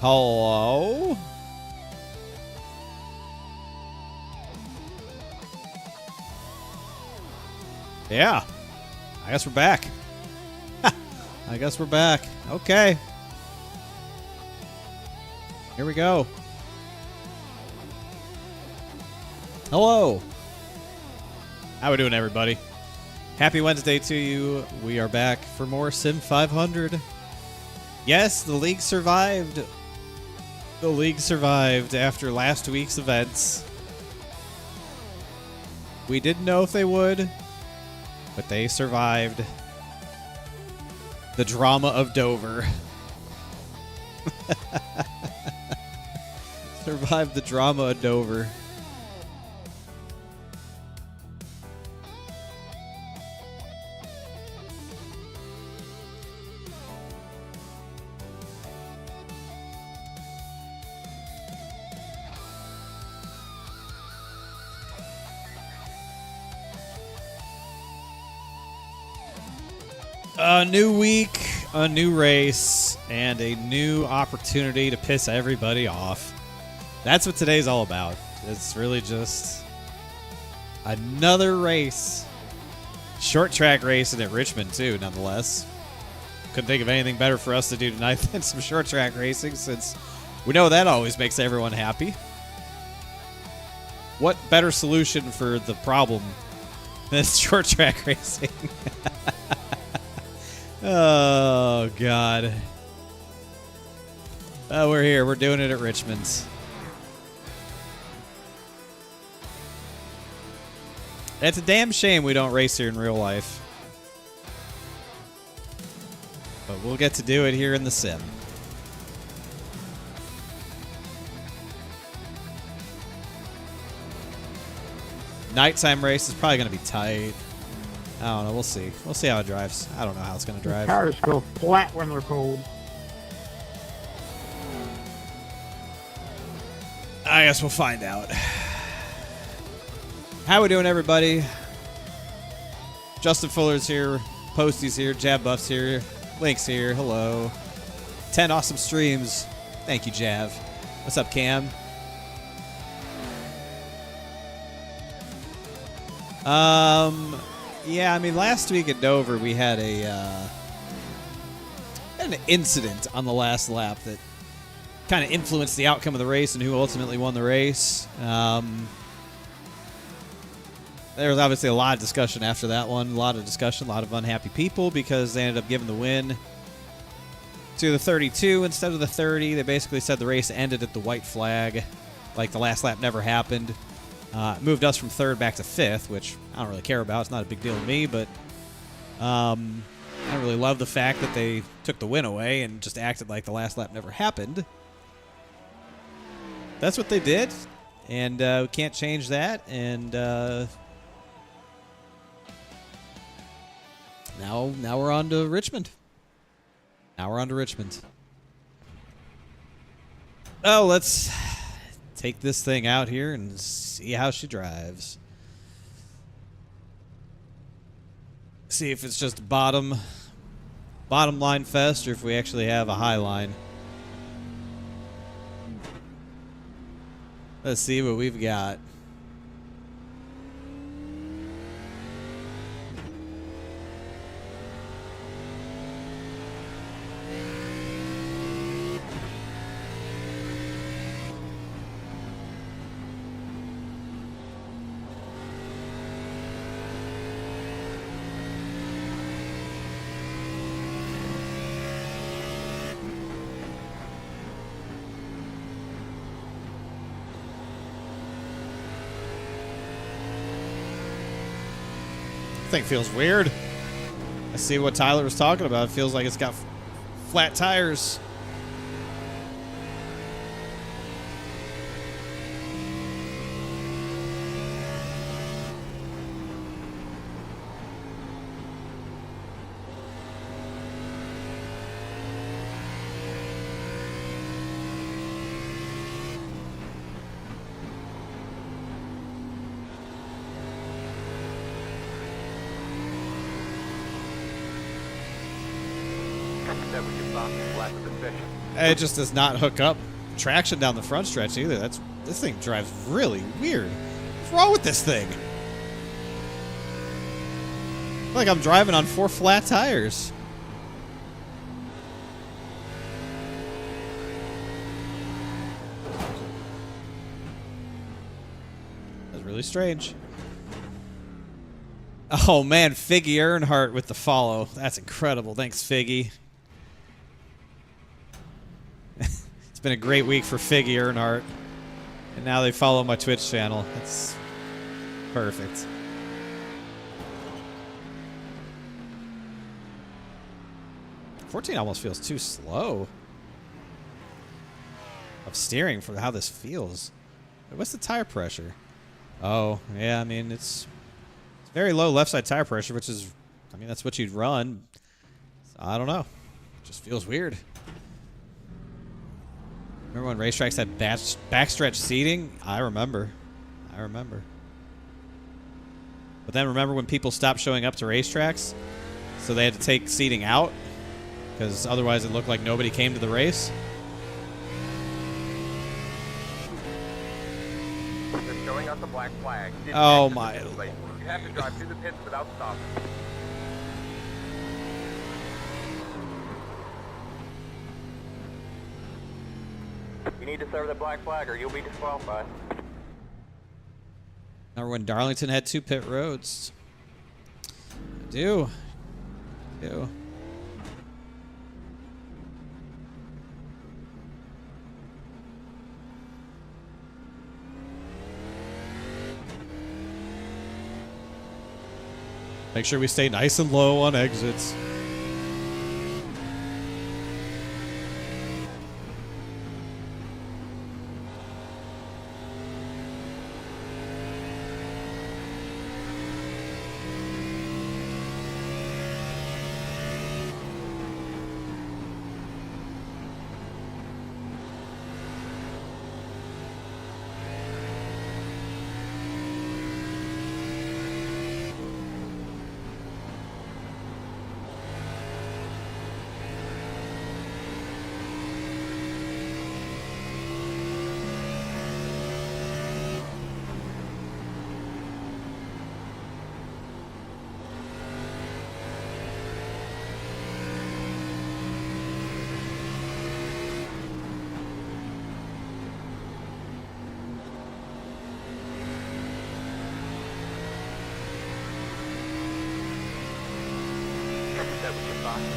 Hello? Yeah. I guess we're back. I guess we're back. Okay. Here we go. Hello. How we doing, everybody? Happy Wednesday to you. We are back for more SIM500. Yes, the league survived. The league survived after last week's events. We didn't know if they would, but they survived the drama of Dover. Survived the drama of Dover. A new week, a new race, and a new opportunity to piss everybody off. That's what today's all about. It's really just another race. Short track racing at Richmond, too, nonetheless. Couldn't think of anything better for us to do tonight than some short track racing, since we know that always makes everyone happy. What better solution for the problem than short track racing? Oh, God. We're here. We're doing it at Richmond's. It's a damn shame we don't race here in real life. But we'll get to do it here in the sim. Nighttime race is probably going to be tight. I don't know. We'll see. We'll see how it drives. I don't know how it's going to drive. Cars go flat when they're cold. I guess we'll find out. How we doing, everybody? Justin Fuller's here. Posty's here. Jab Buff's here. Link's here. Hello. 10 awesome streams. Thank you, Jav. What's up, Cam? Yeah, I mean, last week at Dover, we had an incident on the last lap that kind of influenced the outcome of the race and who ultimately won the race. There was obviously a lot of discussion after that one. A lot of unhappy people because they ended up giving the win to the 32 instead of the 30. They basically said the race ended at the white flag, like the last lap never happened. It moved us from third back to fifth, which I don't really care about. It's not a big deal to me, but I don't really love the fact that they took the win away and just acted like the last lap never happened. That's what they did, and we can't change that. And now we're on to Richmond. Oh, let's take this thing out here and see how she drives. See if it's just bottom line fest or if we actually have a high line. Let's see what we've got. Thing feels weird. I see what Tyler was talking about. It feels like it's got flat tires. That we can bounce flat with the session. It just does not hook up traction down the front stretch either. This thing drives really weird. What's wrong with this thing? I feel like I'm driving on 4 flat tires. That's really strange. Oh man, Figgy Earnhardt with the follow. That's incredible. Thanks, Figgy. It's been a great week for Figgy Earnhardt. And now they follow my Twitch channel. That's perfect. $14 almost feels too slow of steering for how this feels. What's the tire pressure? Oh, yeah, I mean, it's very low left side tire pressure, which is, I mean, that's what you'd run. So, I don't know. It just feels weird. Remember when racetracks had backstretch seating? I remember. But then remember when people stopped showing up to racetracks? So they had to take seating out? Because otherwise it looked like nobody came to the race? They're showing us a black flag. Oh my. You have to drive through the pits without stopping. You need to serve the black flag or you'll be disqualified. Remember when Darlington had 2 pit roads? I do. Make sure we stay nice and low on exits.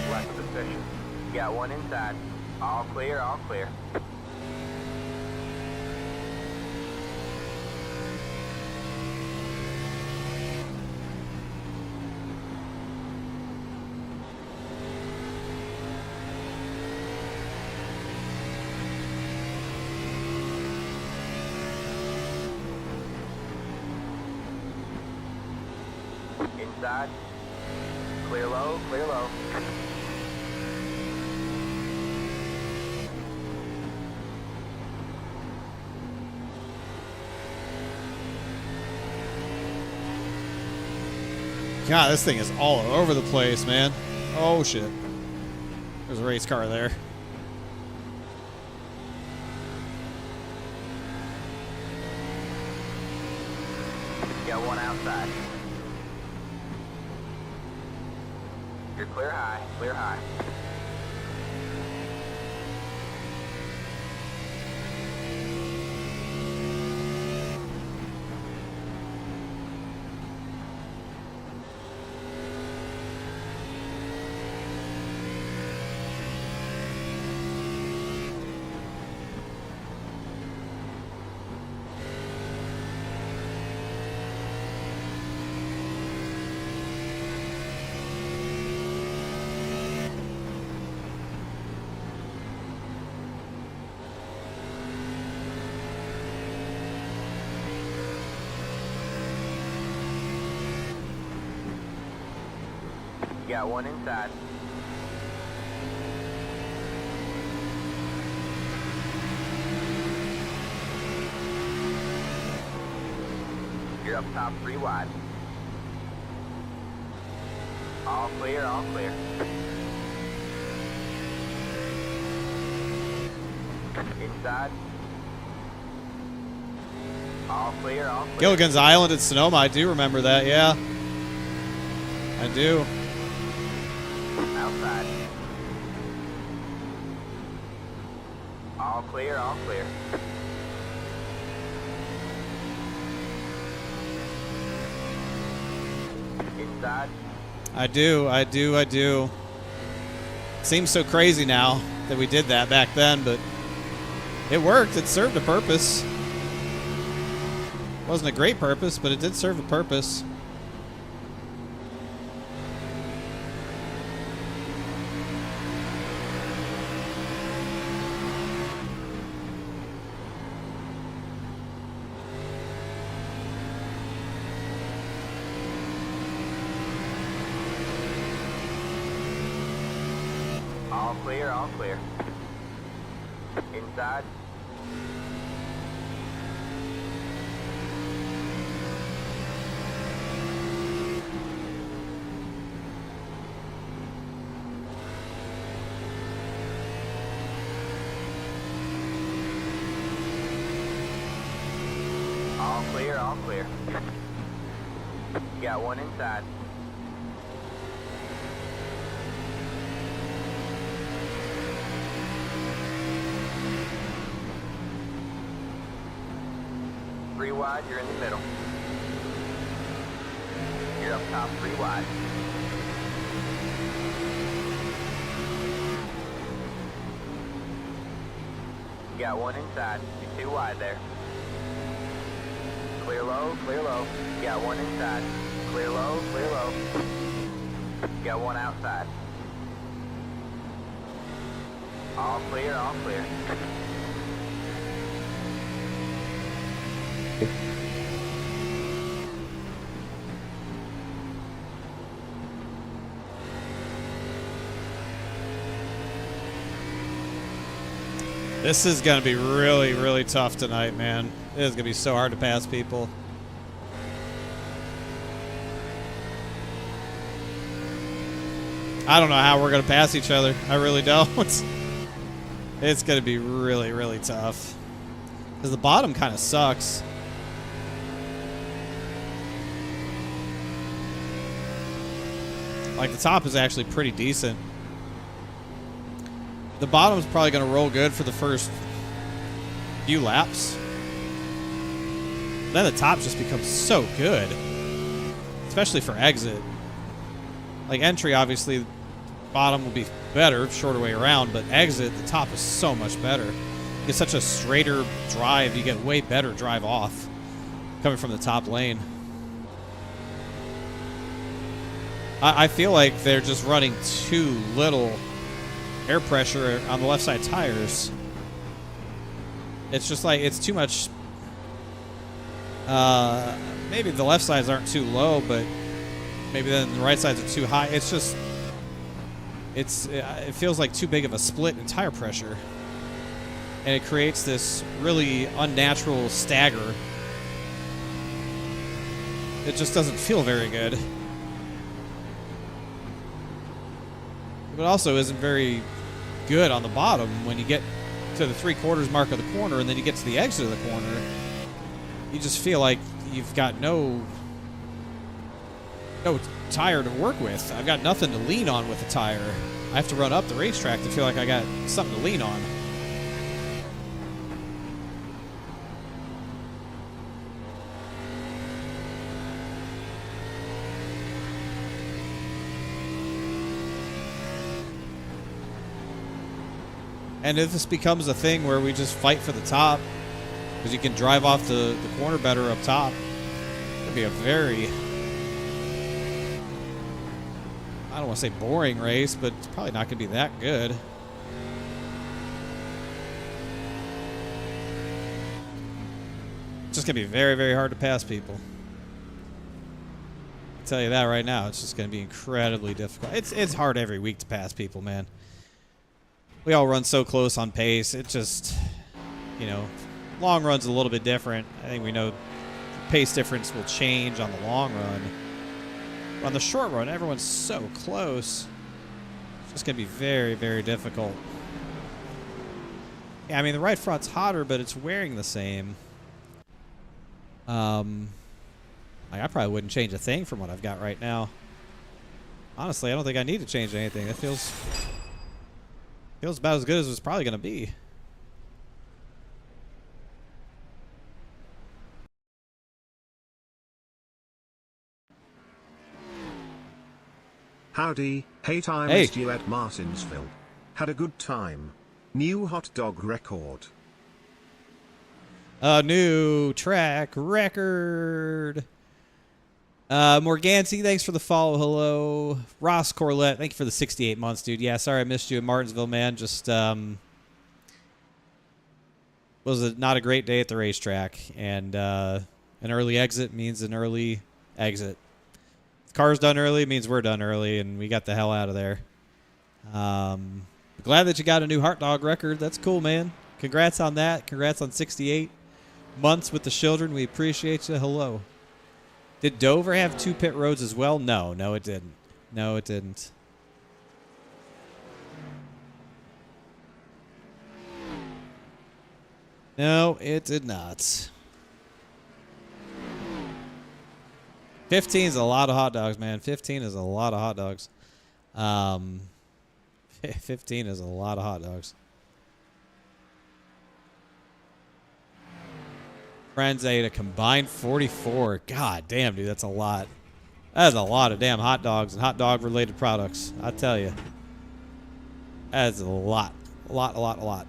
Left of the session. Got one inside. All clear, all clear. Inside. Clear low, clear low. God, this thing is all over the place, man. Oh, shit. There's a race car there. Got one outside. You're clear high, clear high. Got one inside. You're up top 3 wide. All clear, all clear. Inside. All clear, all clear. Gilligan's Island at Sonoma, I do remember that, yeah. I do. Outside. All clear, all clear. Inside. I do. Seems so crazy now that we did that back then, but it worked. It served a purpose. Wasn't a great purpose, but it did serve a purpose. All clear, all clear. Inside. All clear, all clear. Got one inside. Three wide, you're in the middle. You're up top, three wide. You got one inside, you're too wide there. Clear low, clear low. You got one inside. Clear low, clear low. You got one outside. All clear, all clear. This is going to be really, really tough tonight, man. It is going to be so hard to pass people. I don't know how we're going to pass each other. I really don't. It's going to be really, really tough. Because the bottom kind of sucks. Like, the top is actually pretty decent. The bottom's probably going to roll good for the first few laps. Then the top just becomes so good. Especially for exit. Like, entry, obviously, bottom will be better, shorter way around, but exit, the top is so much better. You get such a straighter drive, you get way better drive off coming from the top lane. I feel like they're just running too little air pressure on the left side tires. It's just like, it's too much. Maybe the left sides aren't too low, but maybe then the right sides are too high. It's just, it feels like too big of a split in tire pressure. And it creates this really unnatural stagger. It just doesn't feel very good. But also isn't very good on the bottom when you get to the 3/4 mark of the corner and then you get to the exit of the corner. You just feel like you've got no tire to work with. I've got nothing to lean on with the tire. I have to run up the racetrack to feel like I got something to lean on. And if this becomes a thing where we just fight for the top, because you can drive off the corner better up top, it'd be a very, I don't want to say boring race, but it's probably not going to be that good. It's just going to be very, very hard to pass people. I'll tell you that right now. It's just going to be incredibly difficult. It's hard every week to pass people, man. We all run so close on pace. It just, you know, long run's a little bit different. I think we know the pace difference will change on the long run. But on the short run, everyone's so close. It's just going to be very, very difficult. Yeah, I mean, the right front's hotter, but it's wearing the same. Like, I probably wouldn't change a thing from what I've got right now. Honestly, I don't think I need to change anything. It feels about as good as it's probably going to be. Howdy, I Hey. missed you at Martinsville. Had a good time. New hot dog record. A new track record. Morganti, thanks for the follow. Hello. Ross Corlett, thank you for the 68 months, dude. Yeah, sorry I missed you in Martinsville, man. Just was not a great day at the racetrack. And an early exit means an early exit. If the car's done early means we're done early, and we got the hell out of there. Glad that you got a new hot dog record. That's cool, man. Congrats on that. Congrats on 68 months with the children. We appreciate you. Hello. Did Dover have 2 pit roads as well? No, it didn't. No, it didn't. No, it did not. 15 is a lot of hot dogs, man. 15 is a lot of hot dogs. 15 is a lot of hot dogs. Friends ate a combined 44. God damn, dude, that's a lot. That is a lot of damn hot dogs and hot dog related products. I tell you. That is a lot. A lot.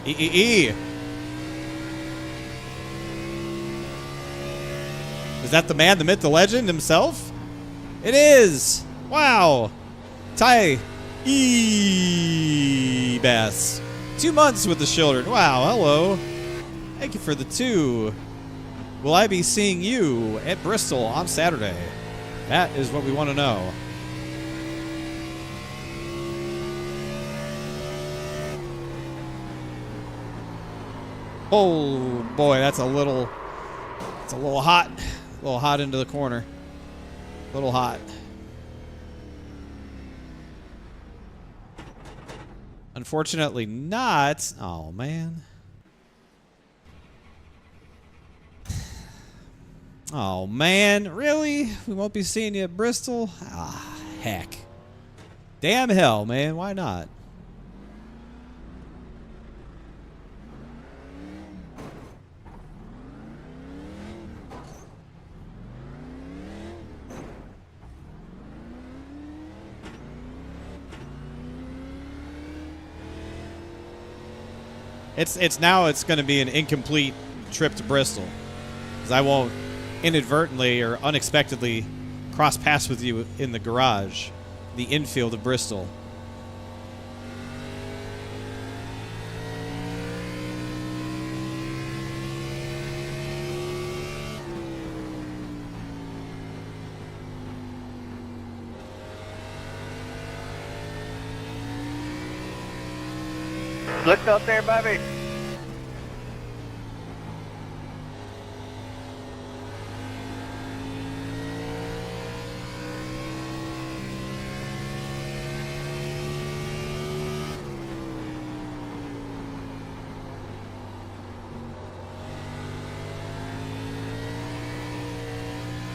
E. Is that the man, the myth, the legend himself? It is. Wow. Ty E. Bass. 2 months with the children. Wow. Hello. Thank you for the 2. Will I be seeing you at Bristol on Saturday? That is what we want to know. Oh boy, that's a little hot. A little hot into the corner. A little hot. Unfortunately not. Oh man. Oh man, really? We won't be seeing you at Bristol? Ah, heck. Damn hell, man. Why not? It's now it's going to be an incomplete trip to Bristol, because I won't inadvertently or unexpectedly cross paths with you in the garage, the infield of Bristol. Look out there, Bobby.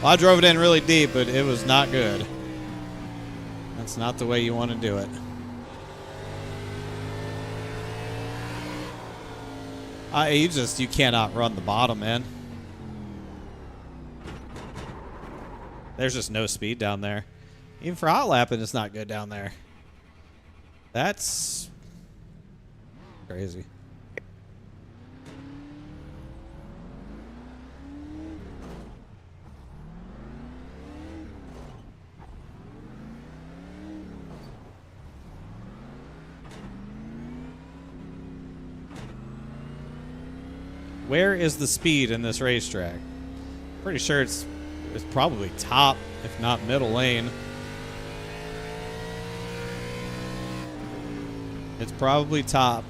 Well, I drove it in really deep, but it was not good. That's not the way you want to do it. You cannot run the bottom, man. There's just no speed down there. Even for hot lapping, it's not good down there. That's crazy. Where is the speed in this racetrack? Pretty sure it's probably top, if not middle lane. It's probably top.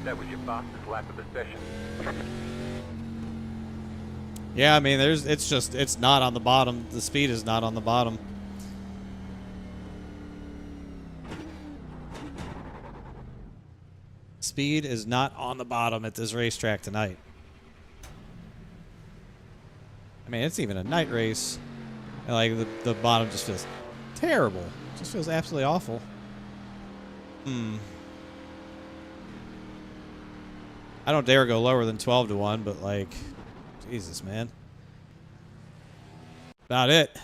That was your fastest lap of the session. Yeah, I mean, it's not on the bottom. The speed is not on the bottom. Speed is not on the bottom at this racetrack tonight. I mean, it's even a night race. And like the bottom just feels terrible. It just feels absolutely awful. I don't dare go lower than 12 to 1, but like, Jesus, man. About it.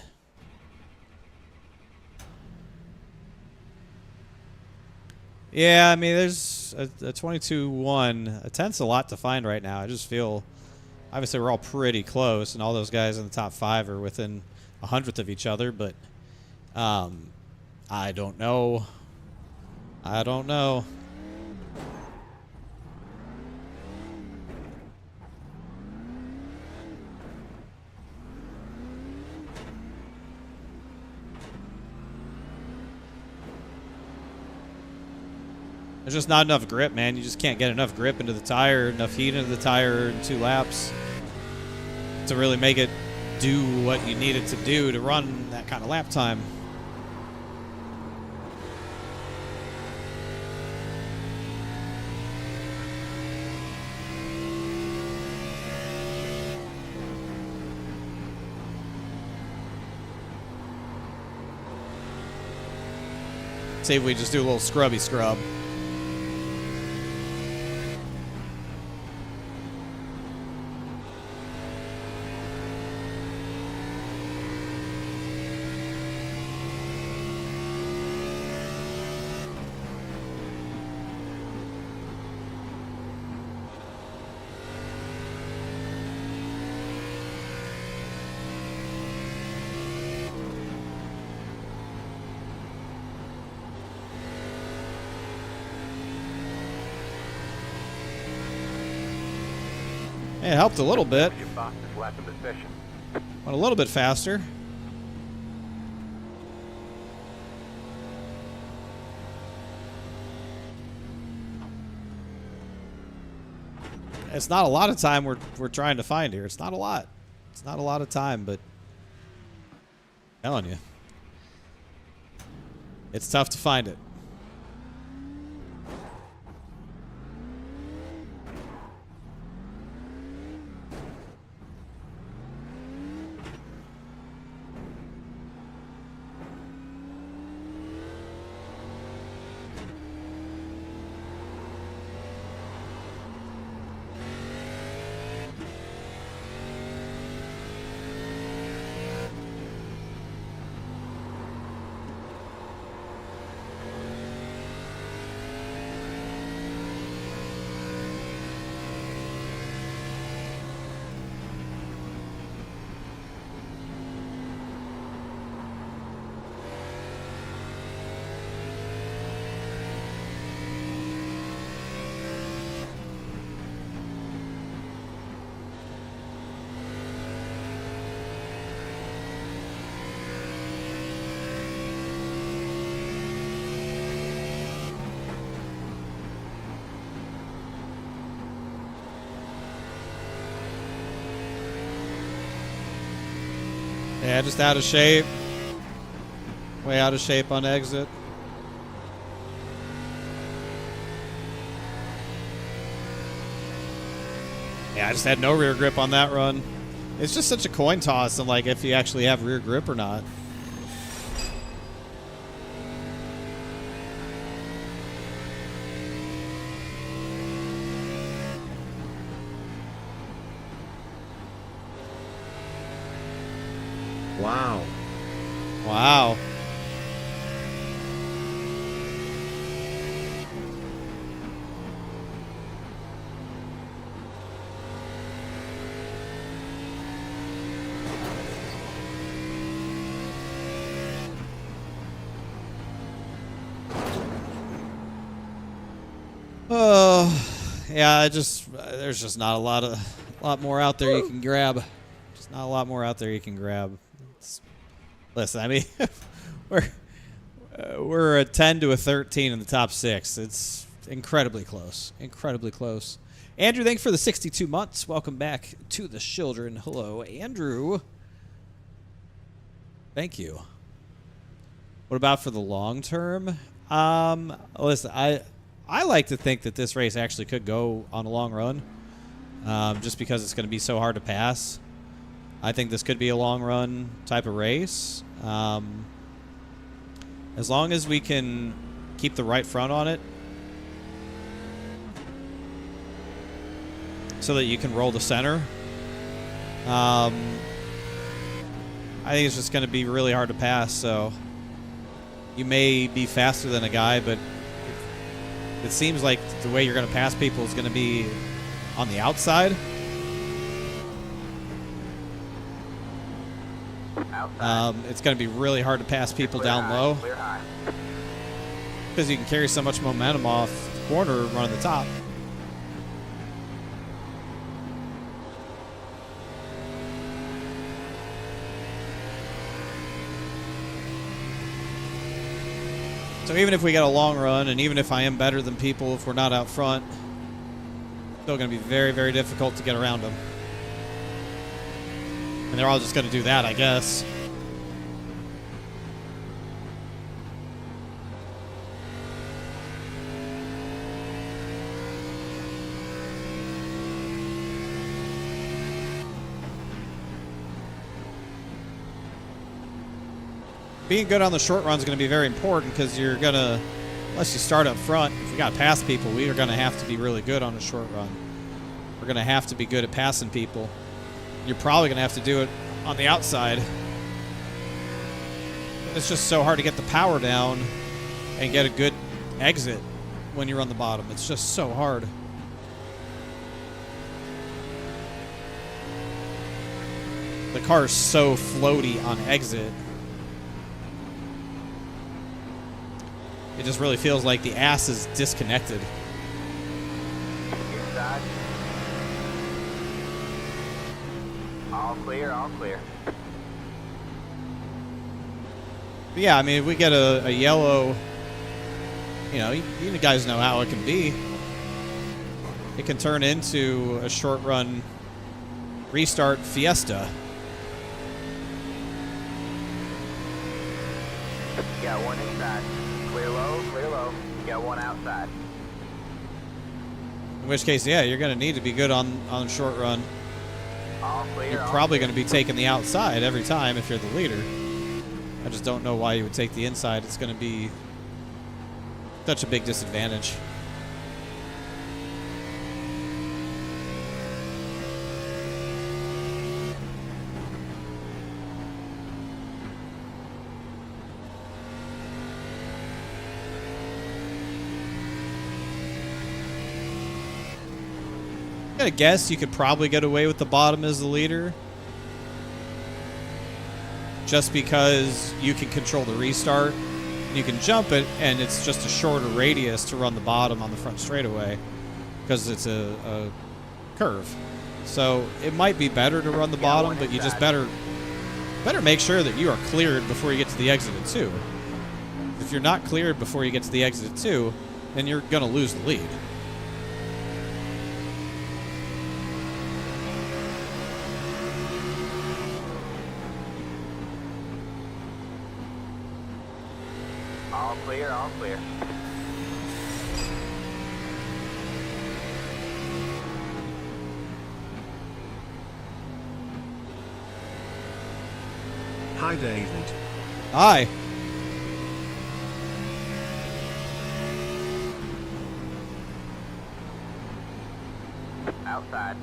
Yeah, I mean, there's a 22-1. A 10th's a lot to find right now. I just feel, obviously, we're all pretty close, and all those guys in the top 5 are within 100th of each other, but I don't know. I don't know. There's just not enough grip, man. You just can't get enough grip into the tire, enough heat into the tire in 2 laps to really make it do what you need it to do to run that kind of lap time. See if we just do a little scrubby scrub. It helped a little bit. Your fastest lap of the session. Went a little bit faster. It's not a lot of time we're trying to find here. It's not a lot. It's not a lot of time, but I'm telling you, it's tough to find it. Yeah, just out of shape. Way out of shape on exit. Yeah, I just had no rear grip on that run. It's just such a coin toss of like if you actually have rear grip or not. Wow. Wow. Oh, yeah. There's just not a lot more out there you can grab. Just not a lot more out there you can grab. Listen, I mean, we're a 10 to a 13 in the top 6. It's incredibly close. Incredibly close. Andrew, thanks for the 62 months. Welcome back to the children. Hello, Andrew. Thank you. What about for the long term? Listen, I like to think that this race actually could go on a long run, just because it's going to be so hard to pass. I think this could be a long run type of race. As long as we can keep the right front on it so that you can roll the center. I think it's just going to be really hard to pass, so you may be faster than a guy, but it seems like the way you're going to pass people is going to be on the outside. It's going to be really hard to pass people down low because you can carry so much momentum off the corner and run the top. So even if we get a long run, and even if I am better than people, if we're not out front, it's still going to be very, very difficult to get around them. And they're all just going to do that, I guess. Being good on the short run is going to be very important because you're going to, unless you start up front, if we got to pass people, we are going to have to be really good on a short run. We're going to have to be good at passing people. You're probably going to have to do it on the outside. It's just so hard to get the power down and get a good exit when you're on the bottom. It's just so hard. The car is so floaty on exit. It just really feels like the ass is disconnected. Inside. All clear, all clear. But yeah, I mean, if we get a yellow, you guys know how it can be. It can turn into a short run restart fiesta. Got one inside. Clear low, clear low. Got one outside. In which case, yeah, you're going to need to be good on short run. All clear. You're probably going to be taking the outside every time if you're the leader. I just don't know why you would take the inside. It's going to be such a big disadvantage. I'm going to guess you could probably get away with the bottom as the leader. Just because you can control the restart. You can jump it, and it's just a shorter radius to run the bottom on the front straightaway because it's a curve. So it might be better to run the bottom, but you just better make sure that you are cleared before you get to the exit at 2. If you're not cleared before you get to the exit at 2, then you're going to lose the lead. All clear, all clear. Hi David. Hi. Outside.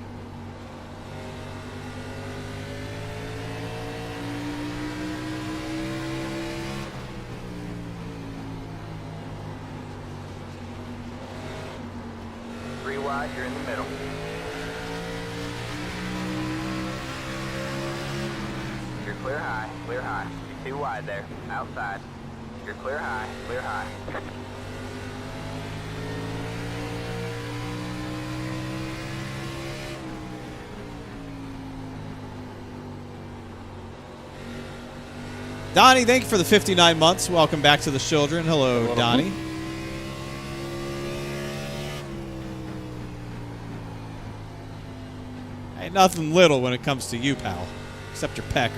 Three wide, you're in the middle. You're clear high, clear high. You're too wide there. Outside. You're clear high, clear high. Donnie, thank you for the 59 months. Welcome back to the children. Hello, Donnie. Ain't nothing little when it comes to you, pal. Except your pecker.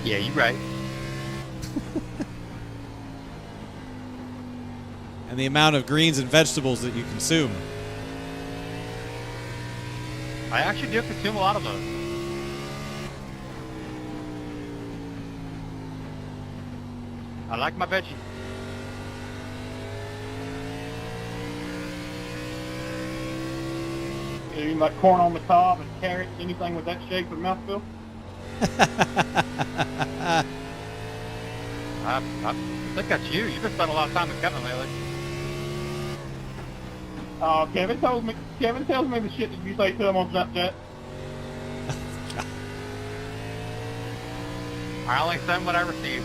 Yeah, you're right. And the amount of greens and vegetables that you consume. I actually do consume a lot of those. I like my veggies. You like corn on the cob and carrots, anything with that shape of mouthful? I think that's you. You've been spending a lot of time with Kevin lately. Kevin tells me the shit that you say to him on Snapchat. I only send what I receive.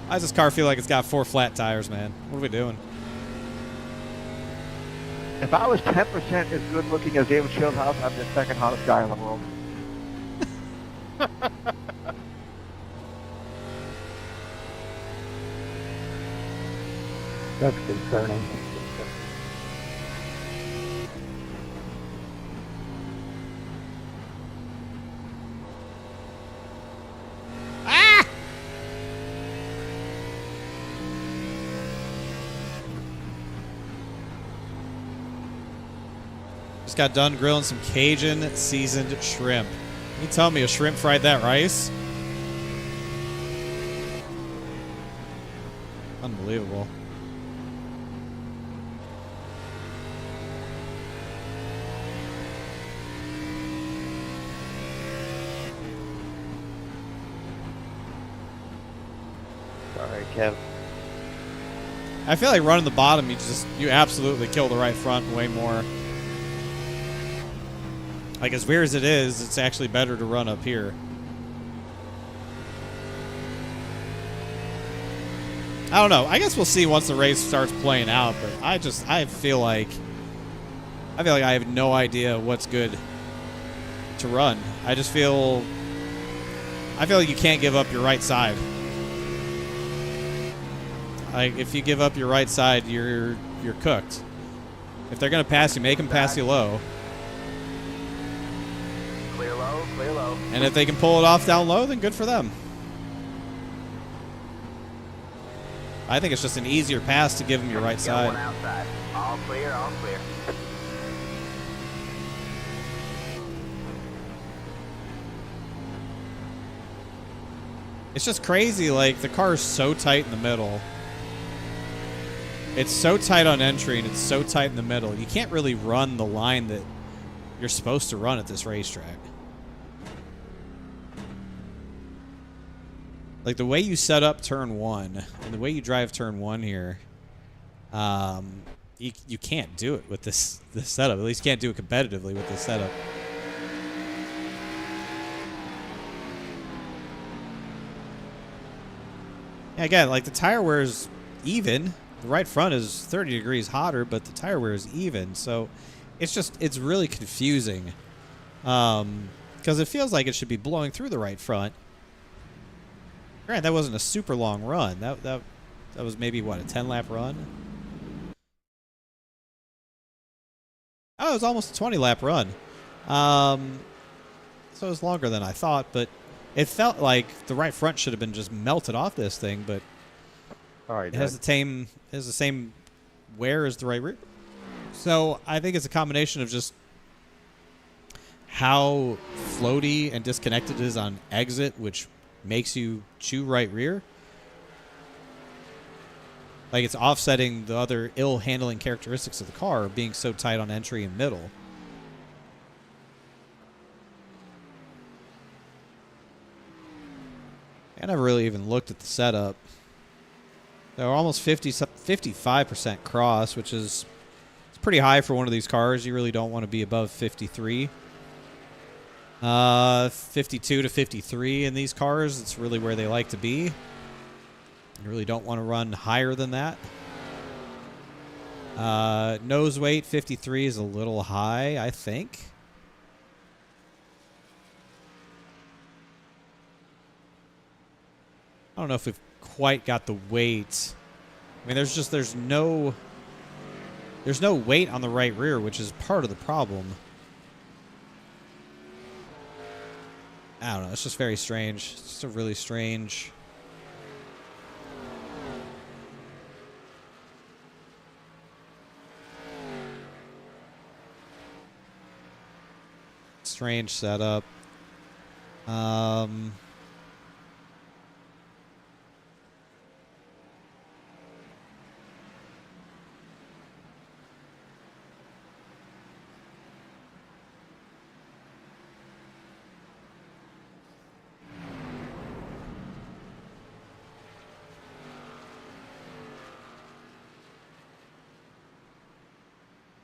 Why does this car feel like it's got 4 flat tires, man? What are we doing? If I was 10% as good looking as David Schildhouse, I'm the second hottest guy in the world. That's concerning. Just got done grilling some Cajun seasoned shrimp. You tell me a shrimp fried that rice? Unbelievable. Sorry, Kev. I feel like running the bottom, you absolutely kill the right front way more. Like, as weird as it is, it's actually better to run up here. I don't know. I guess we'll see once the race starts playing out, but I feel like I have no idea what's good to run. I feel like you can't give up your right side. Like, if you give up your right side, you're cooked. If they're gonna pass you, make them pass you low. Clear low, clear low. And if they can pull it off down low, then good for them. I think it's just an easier pass to give them your right Got side. one outside. All clear, all clear. It's just crazy, like, the car is so tight in the middle. It's so tight on entry, and it's so tight in the middle. You can't really run the line that you're supposed to run at this racetrack. Like, the way you set up turn 1 and the way you drive turn 1 here, you can't do it with this setup. At least you can't do it competitively with this setup. Yeah, again, like, the tire wear is even. The right front is 30 degrees hotter, but the tire wear is even. So it's really confusing. Because it feels like it should be blowing through the right front. Granted, that wasn't a super long run. That was maybe, what, a 10-lap run? Oh, it was almost a 20-lap run. So it was longer than I thought, but It felt like the right front should have been just melted off this thing, but All right, it has the same wear as the right rear. So I think it's a combination of just how floaty and disconnected it is on exit, which makes you chew right rear. Like it's offsetting the other ill handling characteristics of the car being so tight on entry and middle. I never really even looked at the setup. They're almost 55% cross, which is it's pretty high for one of these cars. You really don't want to be above 53. 52 to 53 in these cars. It's really where they like to be. You really don't want to run higher than that. Nose weight 53 is a little high, I think. I don't know if we've quite got the weight. I mean, there's no weight on the right rear, which is part of the problem. I don't know. It's just very strange. It's just a really strange. Strange setup.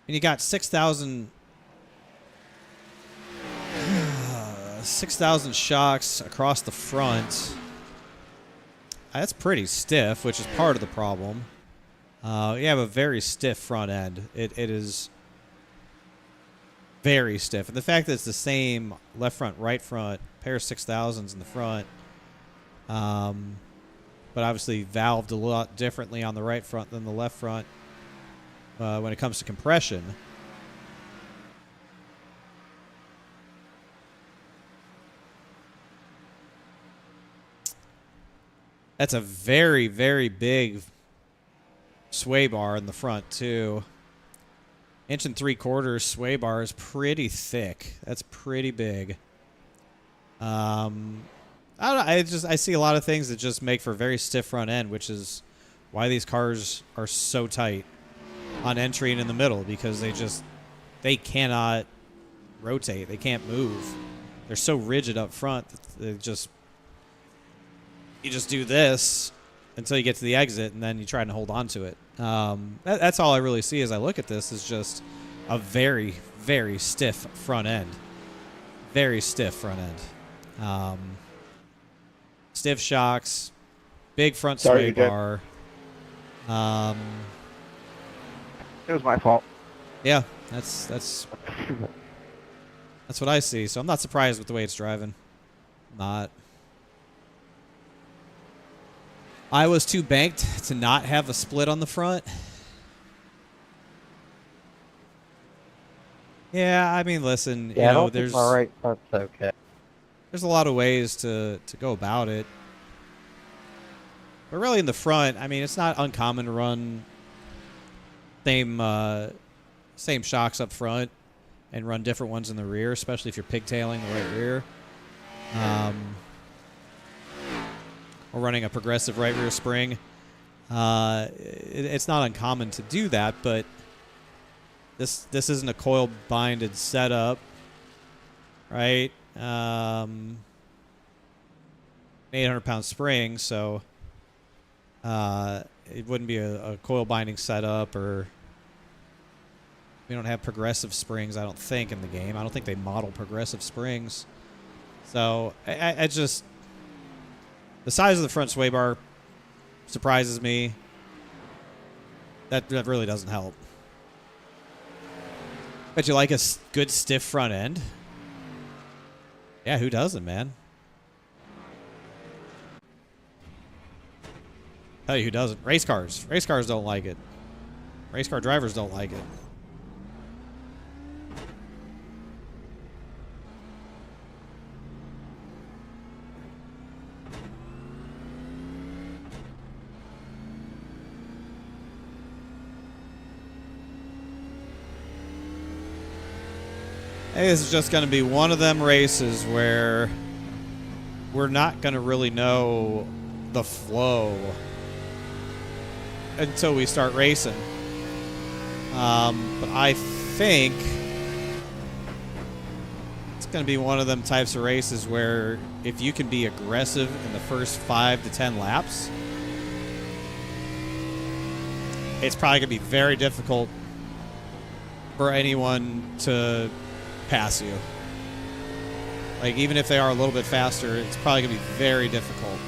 And you got 6,000 shocks across the front. That's pretty stiff, which is part of the problem. You have a very stiff front end. It is very stiff. And the fact that it's the same left front, right front, pair of 6,000s in the front, but obviously valved a lot differently on the right front than the left front. When it comes to compression. That's a very, very big sway bar in the front, too. 1 3/4 sway bar is pretty thick. That's pretty big. I don't know. I see a lot of things that just make for a very stiff front end, which is why these cars are so tight on entry and in the middle, because they cannot rotate. They can't move. They're so rigid up front that you just do this until you get to the exit, and then you try and hold on to it. That's all I really see as I look at this, is just a very, very stiff front end. Very stiff front end. Stiff shocks, big front sway bar. It was my fault. Yeah, that's what I see. So I'm not surprised with the way it's driving. Not. I was too banked to not have a split on the front. Yeah, I mean, listen, Yeah, you know, there's all right. That's okay. There's a lot of ways to go about it. But really in the front, I mean, it's not uncommon to run same shocks up front and run different ones in the rear, especially if you're pigtailing the right rear. Or running a progressive right rear spring. It's not uncommon to do that, but this isn't a coil binded setup, right? 800-pound spring, so it wouldn't be a coil binding setup, or we don't have progressive springs, I don't think, in the game. I don't think they model progressive springs. So I just, the size of the front sway bar surprises me. That really doesn't help. But you like a good stiff front end? Yeah, who doesn't, man? Tell you who doesn't. Race cars. Race cars don't like it. Race car drivers don't like it. This is just going to be one of them races where we're not going to really know the flow until we start racing. But I think it's going to be one of them types of races where if you can be aggressive in the first 5 to 10 laps, it's probably going to be very difficult for anyone to pass you. Like, even if they are a little bit faster, it's probably going to be very difficult.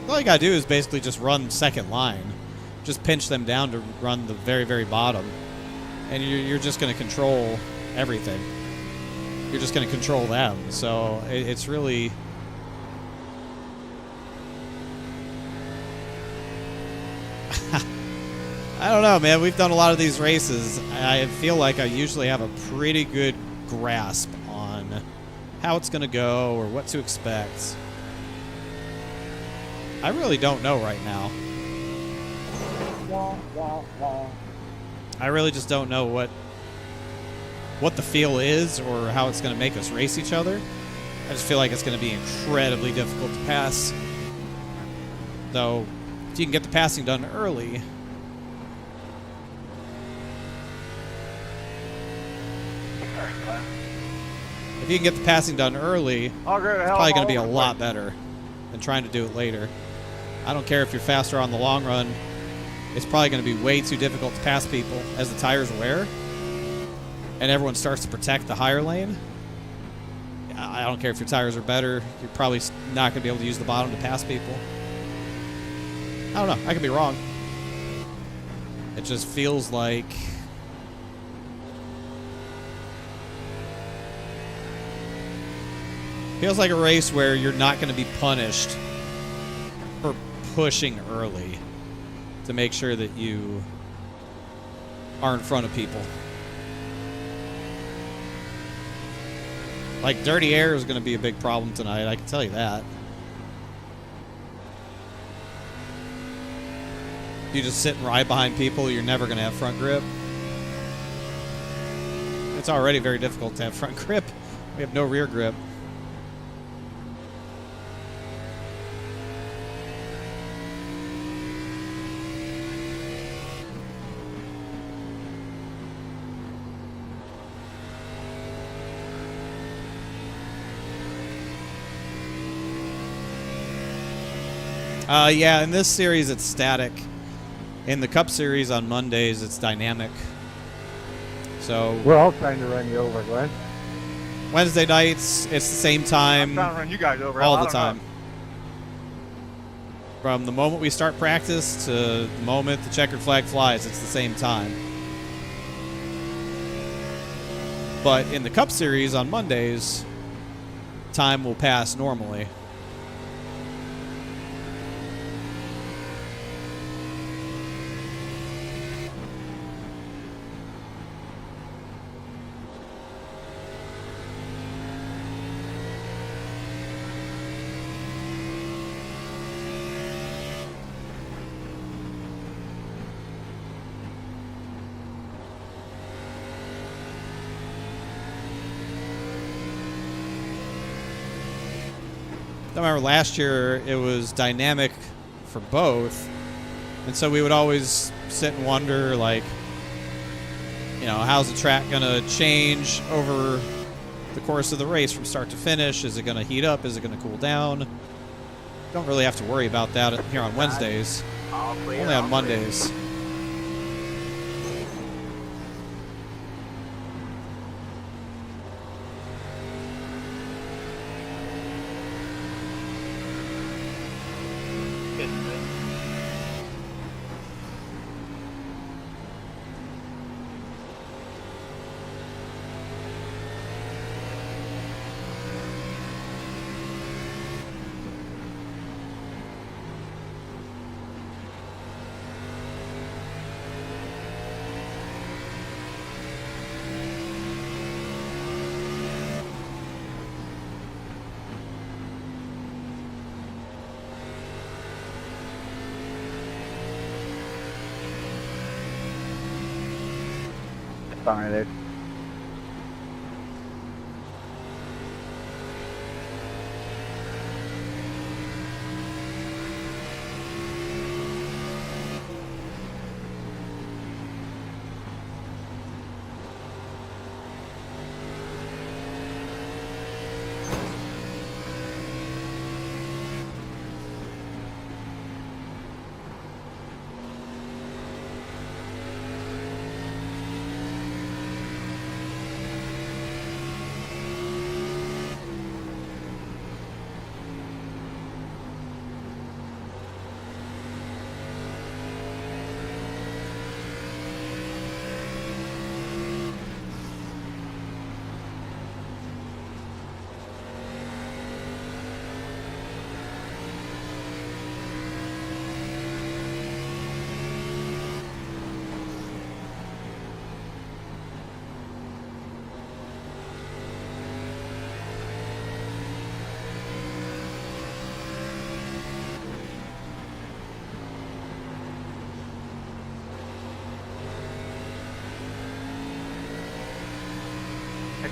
All you got to do is basically just run second line. Just pinch them down to run the very, very bottom. And you're just going to control everything. You're just going to control them. So it's really... I don't know, man. We've done a lot of these races. I feel like I usually have a pretty good grasp on how it's going to go or what to expect. I really don't know right now. I really just don't know what the feel is or how it's going to make us race each other. I just feel like it's going to be incredibly difficult to pass. Though, if you can get the passing done early... If you can get the passing done early, it's probably going to be a lot better than trying to do it later. I don't care if you're faster on the long run. It's probably going to be way too difficult to pass people as the tires wear and everyone starts to protect the higher lane. I don't care if your tires are better. You're probably not going to be able to use the bottom to pass people. I don't know. I could be wrong. It just feels like... Feels like a race where you're not going to be punished for pushing early to make sure that you are in front of people. Like, dirty air is going to be a big problem tonight, I can tell you that. You just sit and ride behind people, you're never going to have front grip. It's already very difficult to have front grip. We have no rear grip. Yeah, in this series it's static. In the Cup Series on Mondays it's dynamic. So We're all trying to run you over, Glenn. Wednesday nights it's the same time I'm trying to run you guys over. all I the don't time. know. From the moment we start practice to the moment the checkered flag flies, it's the same time. But in the Cup Series on Mondays, time will pass normally. I remember last year it was dynamic for both, and so we would always sit and wonder, like, you know, how's the track going to change over the course of the race from start to finish? Is it going to heat up? Is it going to cool down? Don't really have to worry about that here on Wednesdays, All clear, only on all clear. Mondays. Fine, dude.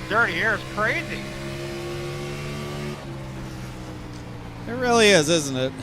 dirty here is crazy. It really is, isn't it?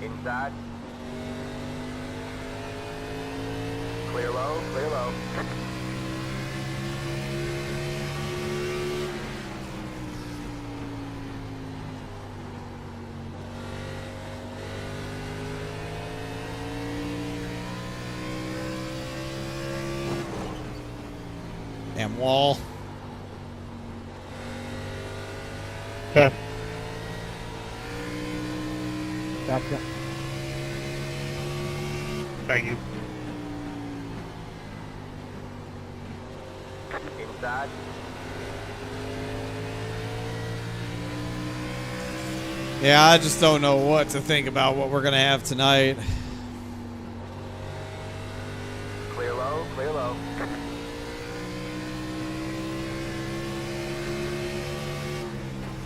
Inside. Clear low, clear low. Damn wall. Okay. Gotcha. Thank you. Inside. Yeah, I just don't know what to think about what we're going to have tonight. Clear low, clear low.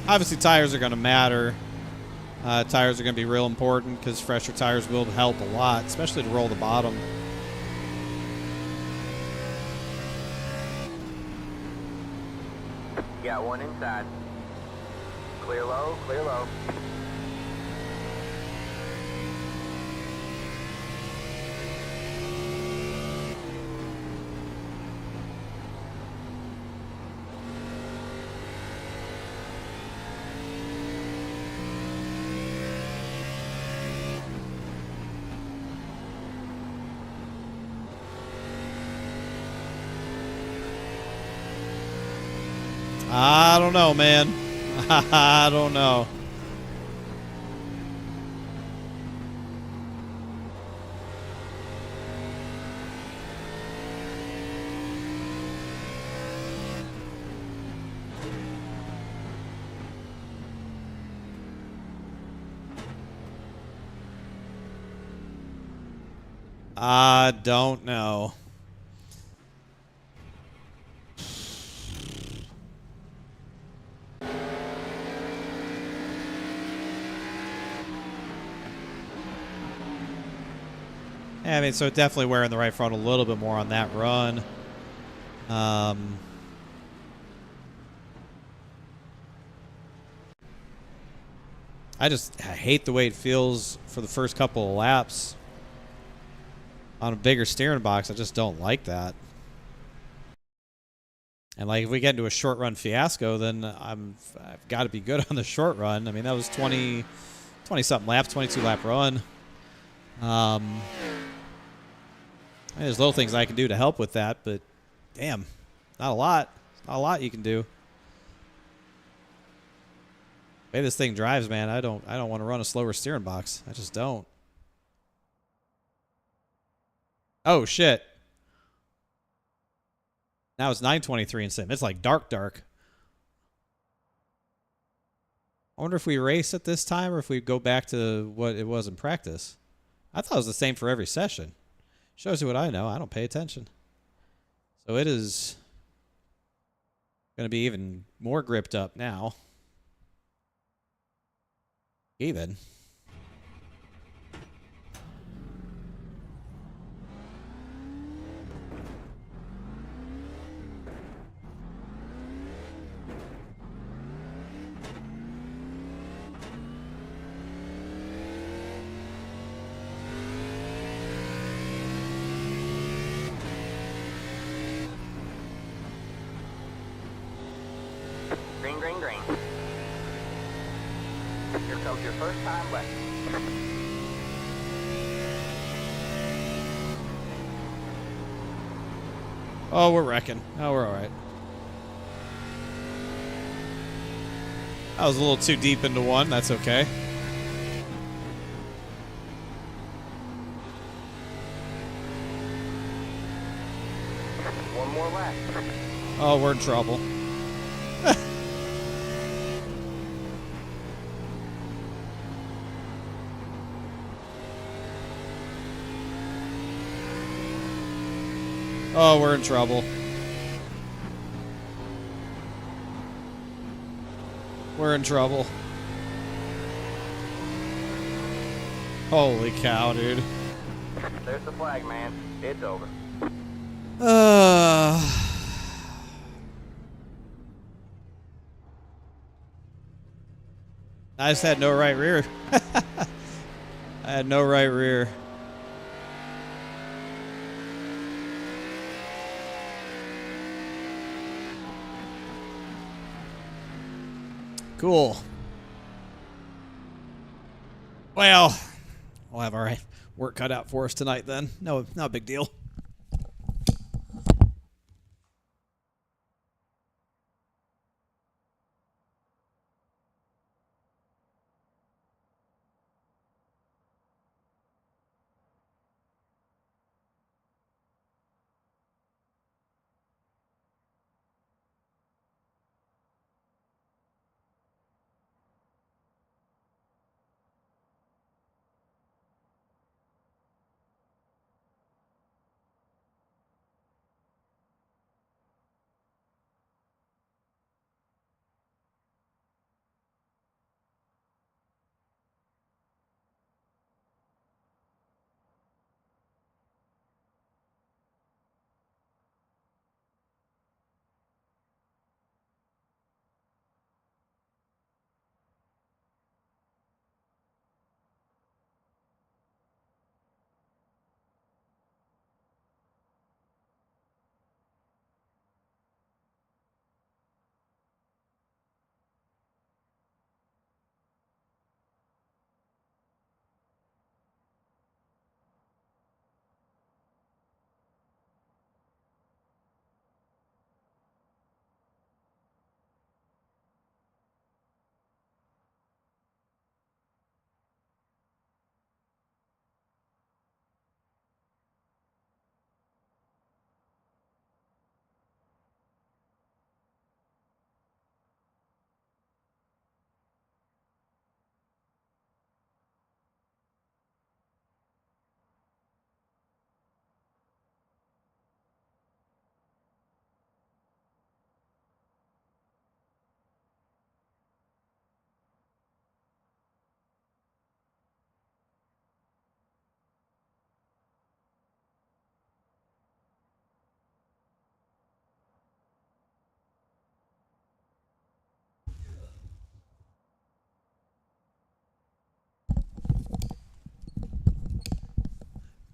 Obviously, tires are going to matter. Tires are going to be real important because fresher tires will help a lot, especially to roll the bottom. Got one inside. Clear low, clear low. I don't know, man. I don't know. I don't know. Yeah, I mean, so definitely wearing the right front a little bit more on that run. I hate the way it feels for the first couple of laps on a bigger steering box. I just don't like that. And like if we get into a short run fiasco, then I've got to be good on the short run. I mean, that was 20 something laps, 22 lap run. There's little things I can do to help with that, but damn, not a lot. Not a lot you can do. The way this thing drives, man, I don't want to run a slower steering box. I just don't. Oh shit. Now it's 9:23 in sim. It's like dark. I wonder if we race at this time or if we go back to what it was in practice. I thought it was the same for every session. Shows you what I know. I don't pay attention. So it is going to be even more gripped up now. Even. Green, green, green. your first time left. Oh, we're wrecking. Oh, we're all right. I was a little too deep into one. That's okay. One more lap. Oh, we're in trouble. Oh, we're in trouble. We're in trouble. Holy cow, dude. There's the flag, man. It's over. I just had no right rear. I had no right rear. Cool. Well, we'll have our work cut out for us tonight then. No big deal.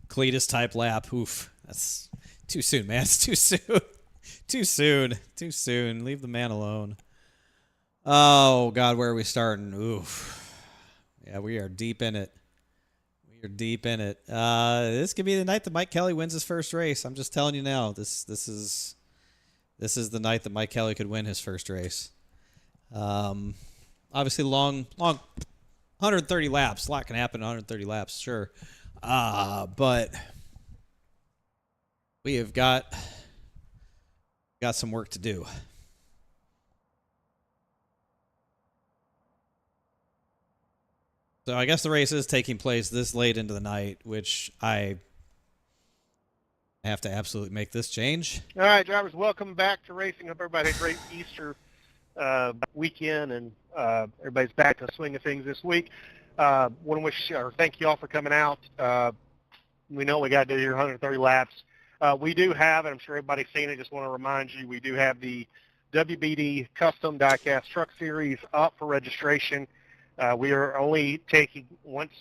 Cletus type lap. Oof. That's too soon, man. It's too soon. Too soon. Too soon. Leave the man alone. Oh, God, where are we starting? Oof. Yeah, we are deep in it. We are deep in it. This could be the night that Mike Kelly wins his first race. I'm just telling you now. This is the night that Mike Kelly could win his first race. Obviously, long 130 laps. A lot can happen in 130 laps, sure. But we have got some work to do. So I guess the race is taking place this late into the night, which I have to absolutely make this change. All right, drivers, welcome back to racing. Hope everybody had a great Easter weekend and everybody's back to the swing of things this week. Want to wish or thank you all for coming out. We know we got to do your 130 laps. We do have, and I'm sure everybody's seen it, just want to remind you, we do have the WBD Custom Diecast Truck Series up for registration. We are only taking, once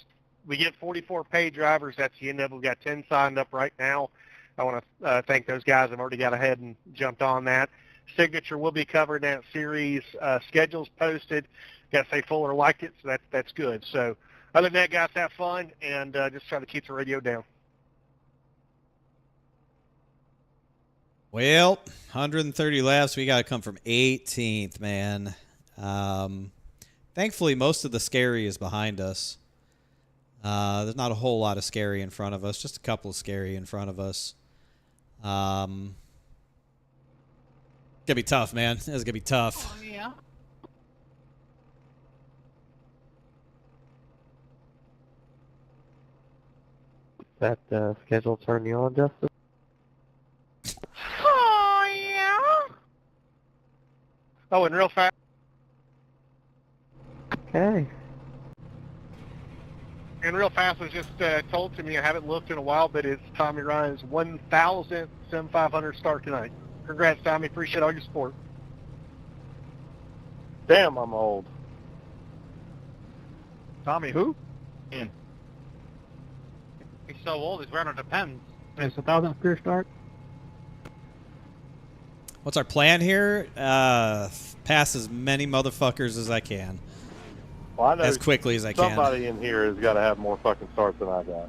we get 44 paid drivers, that's the end of it. We've got 10 signed up right now. I want to thank those guys. I've already got ahead and jumped on that. Signature will be covered in that series. Schedules posted. Got to say Fuller liked it, so that's good. So other than that, guys, have fun and just try to keep the radio down. Well, 130 laps. We got to come from 18th, man. Thankfully, most of the scary is behind us. There's not a whole lot of scary in front of us. Just a couple of scary in front of us. Gonna be tough, man. This is gonna be tough. Oh, yeah. That schedule turn you on, Justin? Oh, yeah. Oh, and real fast. Okay. And real fast was just told to me, I haven't looked in a while, but it's Tommy Ryan's 1,000th SIM500 start tonight. Congrats, Tommy. Appreciate all your support. Damn, I'm old. Tommy who? He's so old, he's wearing a Depends. It's 1,000th career start. What's our plan here? Pass as many motherfuckers as I can. Well, I know As quickly as I can. somebody in here has got to have more fucking starts than I got.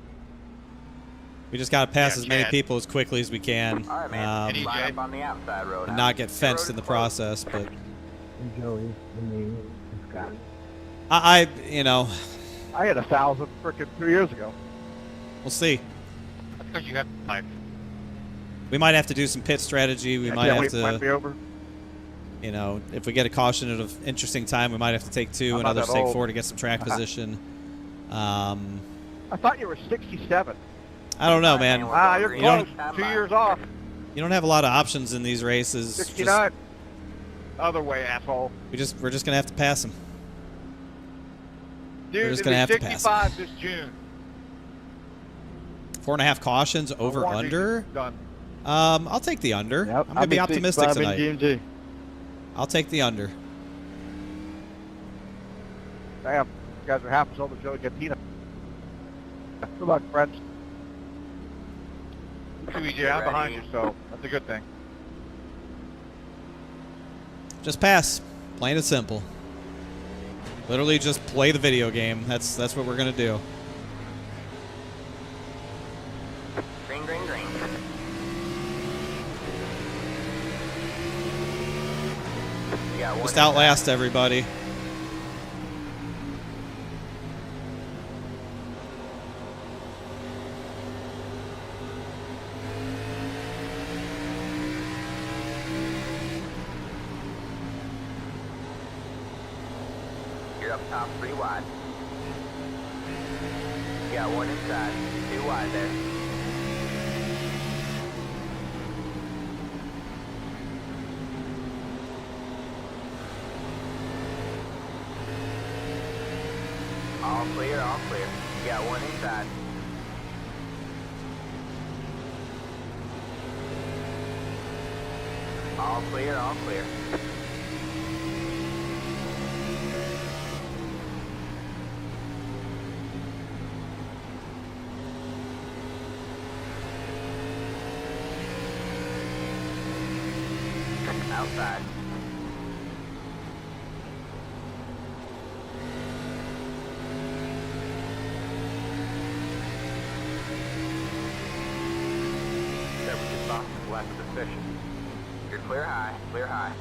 We just got to pass Yeah, as many Chad. people as quickly as we can. All right, man. Any- Line up on the outside road. And not get fenced in the process. But Joey, Scott. I you know, I had 1,000 frickin' 2 years ago. we'll see. That's because you got the pipe. We might have to do some pit strategy. We I might can't have wait for mine to to, be over. you know, if we get a caution at an interesting time, we might have to take two I'm and not others that take old. 4 to get some track position. I thought you were 67. I don't know, man. Ah, you're You don't- close. 2 years off. You don't have a lot of options in these races. 69. Other way, asshole. We're just gonna have to pass them. Dude, just it'll gonna be have to pass 65 this June. 4.5 cautions over Warranty under. Done. I'll take the under. Yep. I'm gonna be optimistic tonight. GMG. I'll take the under. Damn. You guys are half as old as Joey Cantina. Good luck, friends. Too easy, I'm behind you, so that's a good thing. Just pass. Plain and simple. Literally just play the video game. That's what we're gonna do. Green, green, green. You got one Just inside. outlast everybody. You're up top 3 wide. You got one inside. 2 wide there. All clear, all clear. You got one inside. All clear, all clear. Outside. Temperature box is less efficient. You're clear high, clear high.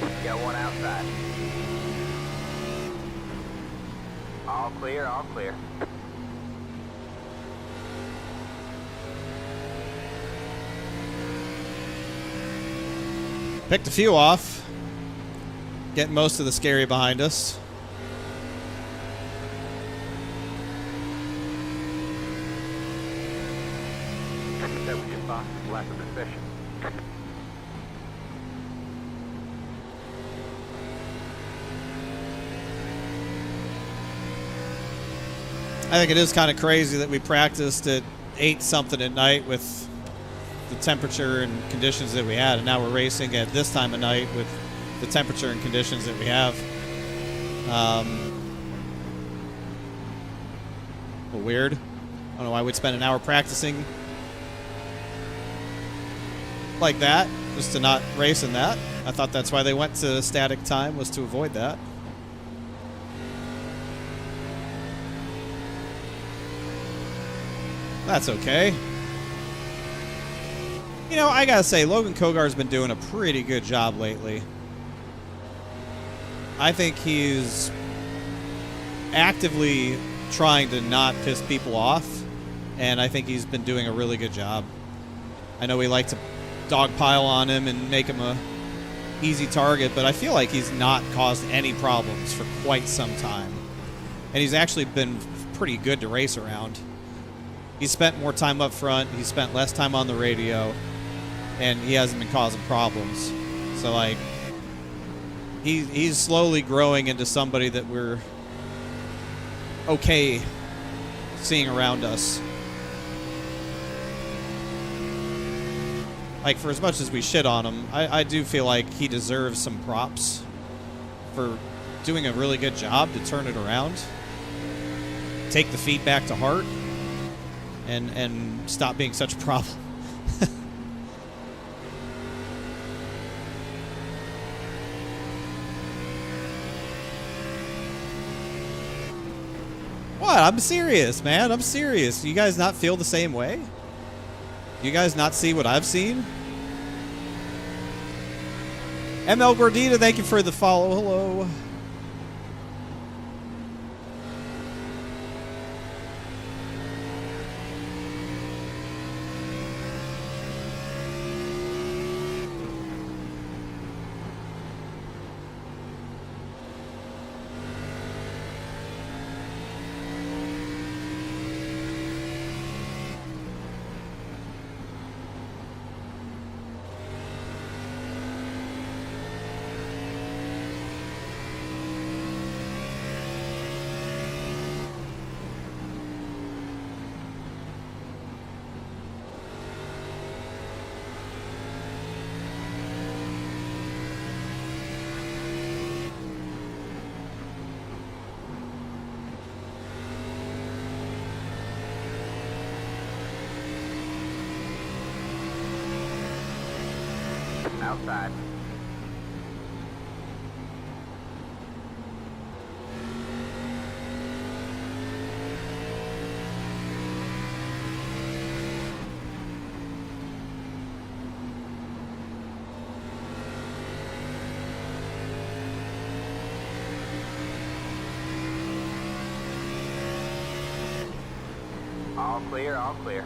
You got one outside. All clear, all clear. Picked a few off. Getting most of the scary behind us. Temperature box is less efficient. I think it is kind of crazy that we practiced at 8 something at night with the temperature and conditions that we had, and now we're racing at this time of night with the temperature and conditions that we have. A little weird. I don't know why we'd spend an hour practicing like that, just to not race in that. I thought that's why they went to static time, was to avoid that. That's okay. You know, I gotta say, Logan Kogar's been doing a pretty good job lately. I think he's actively trying to not piss people off, and I think he's been doing a really good job. I know we like to dogpile on him and make him a easy target, but I feel like he's not caused any problems for quite some time. And he's actually been pretty good to race around. He's spent more time up front, he's spent less time on the radio, and he hasn't been causing problems. So, like, he's slowly growing into somebody that we're okay seeing around us. Like, for as much as we shit on him, I do feel like he deserves some props for doing a really good job to turn it around, take the feedback to heart, and stop being such a problem. What? I'm serious, man. I'm serious. You guys not feel the same way? You guys not see what I've seen? ML Gordita, thank you for the follow. Hello. Outside. All clear, all clear.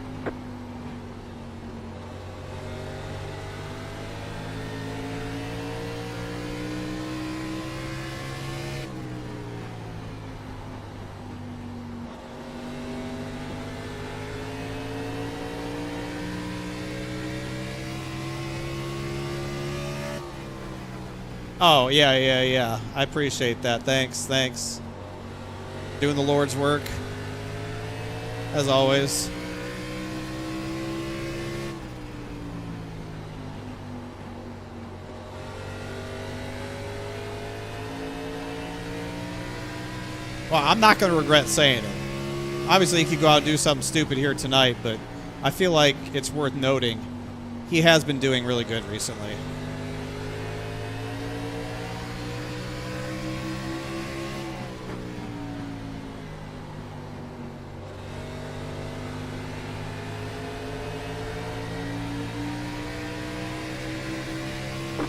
Oh, yeah. I appreciate that. Thanks. Doing the Lord's work, as always. Well, I'm not going to regret saying it. Obviously, he could go out and do something stupid here tonight, but I feel like it's worth noting he has been doing really good recently.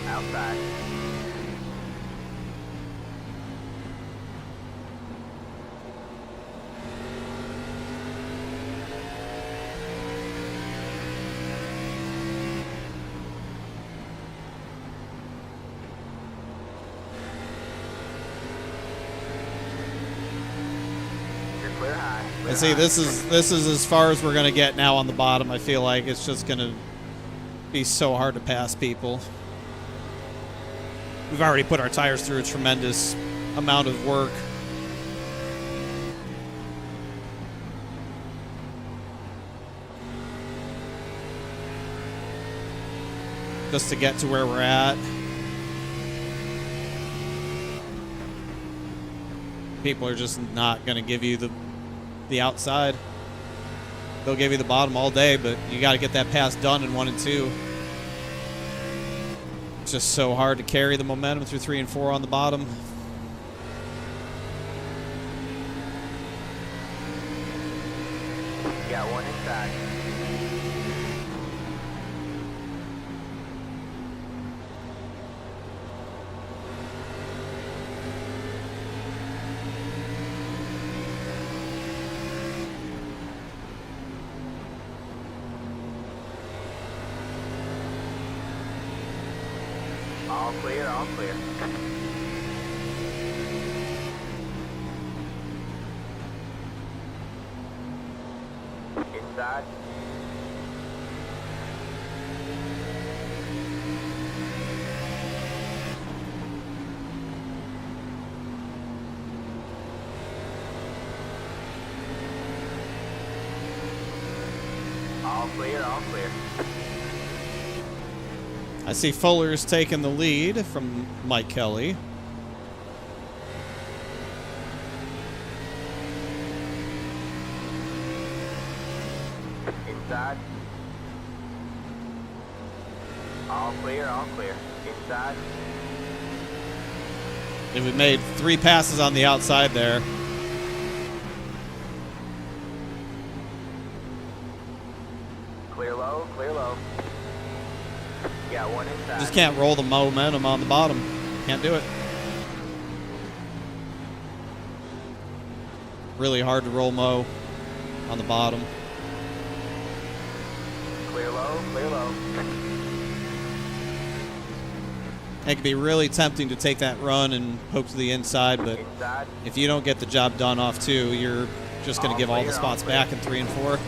Outside. You're clear high. Clear And see, high. this is as far as we're gonna get now on the bottom. I feel like it's just gonna be so hard to pass people. We've already put our tires through a tremendous amount of work. Just to get to where we're at. People are just not going to give you the outside. They'll give you the bottom all day, but you got to get that pass done in 1 and 2. It's just so hard to carry the momentum through 3 and 4 on the bottom. Got one inside. All clear, all clear. Inside. All clear, all clear. I see Fuller's taking the lead from Mike Kelly. Inside. All clear, all clear. Inside. And we made 3 passes on the outside there. Clear low, clear low. Got one inside. Just can't roll the momentum on the bottom. Can't do it. Really hard to roll Mo on the bottom. Clear low, clear low. It can be really tempting to take that run and poke to the inside, but Inside. if you don't get the job done off 2, you're just going to All give all the clear, spots all clear. back in 3 and 4.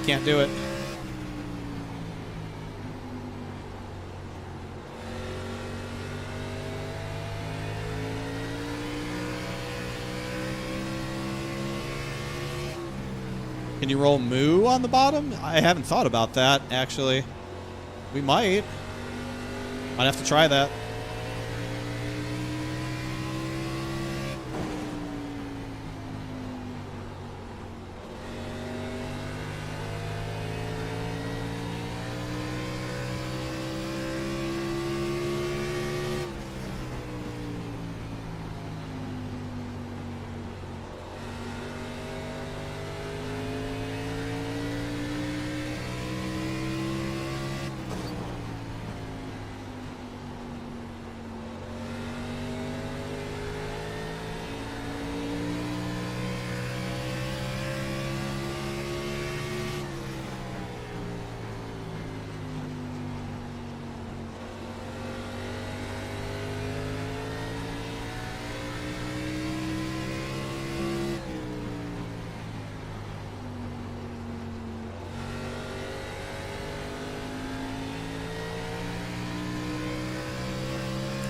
Can't do it. Can you roll Moo on the bottom? I haven't thought about that, actually. We might. Might have to try that.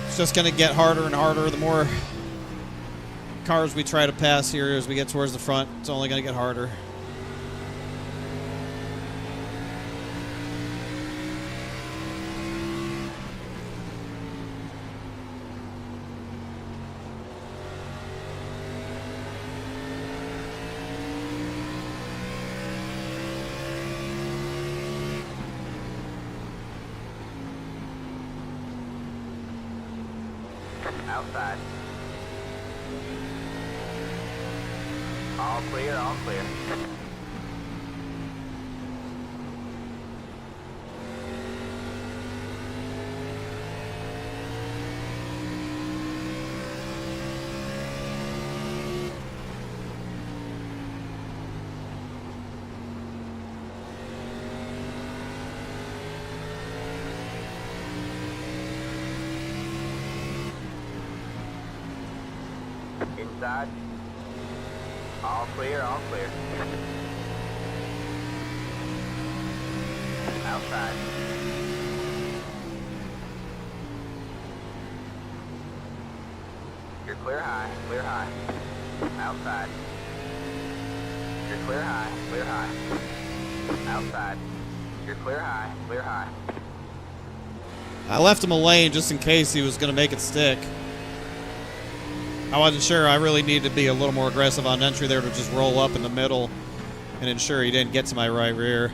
It's just going to get harder and harder. The more cars we try to pass here as we get towards the front, it's only going to get harder. Outside. All clear, all clear. Inside. All clear, all clear. Outside. You're clear high, clear high. Outside. You're clear high, clear high. Outside. You're clear high, clear high. I left him a lane just in case he was going to make it stick. I wasn't sure. I really needed to be a little more aggressive on entry there to just roll up in the middle and ensure he didn't get to my right rear.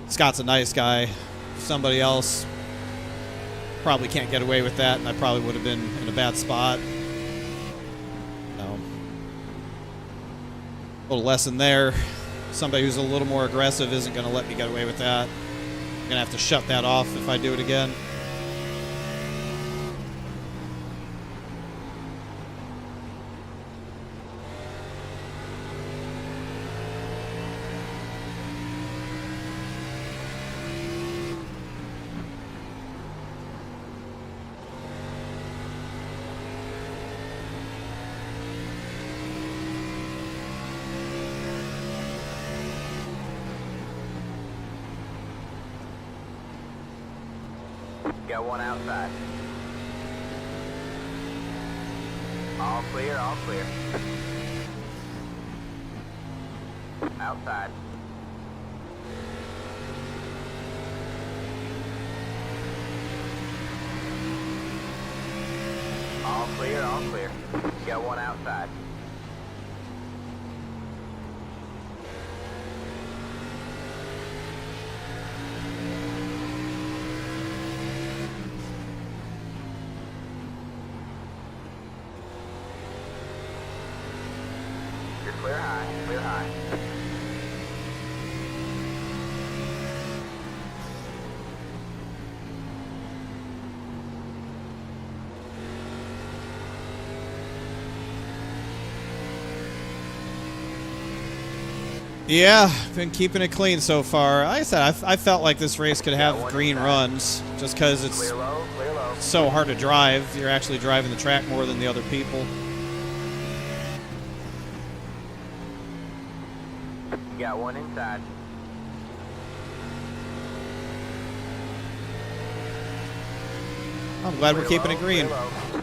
Scott's a nice guy. Somebody else probably can't get away with that, and I probably would have been in a bad spot. No. Little lesson there. Somebody who's a little more aggressive isn't going to let me get away with that. I'm going to have to shut that off if I do it again. Got one outside. All clear, all clear. Outside. All clear, all clear. Got one outside. Clear high, clear high. Yeah, been keeping it clean so far. Like I said, I felt like this race could have green runs just because it's Clear low, clear low. so hard to drive. You're actually driving the track more than the other people. Got one inside. I'm glad we're Clear keeping low, it green. clear low.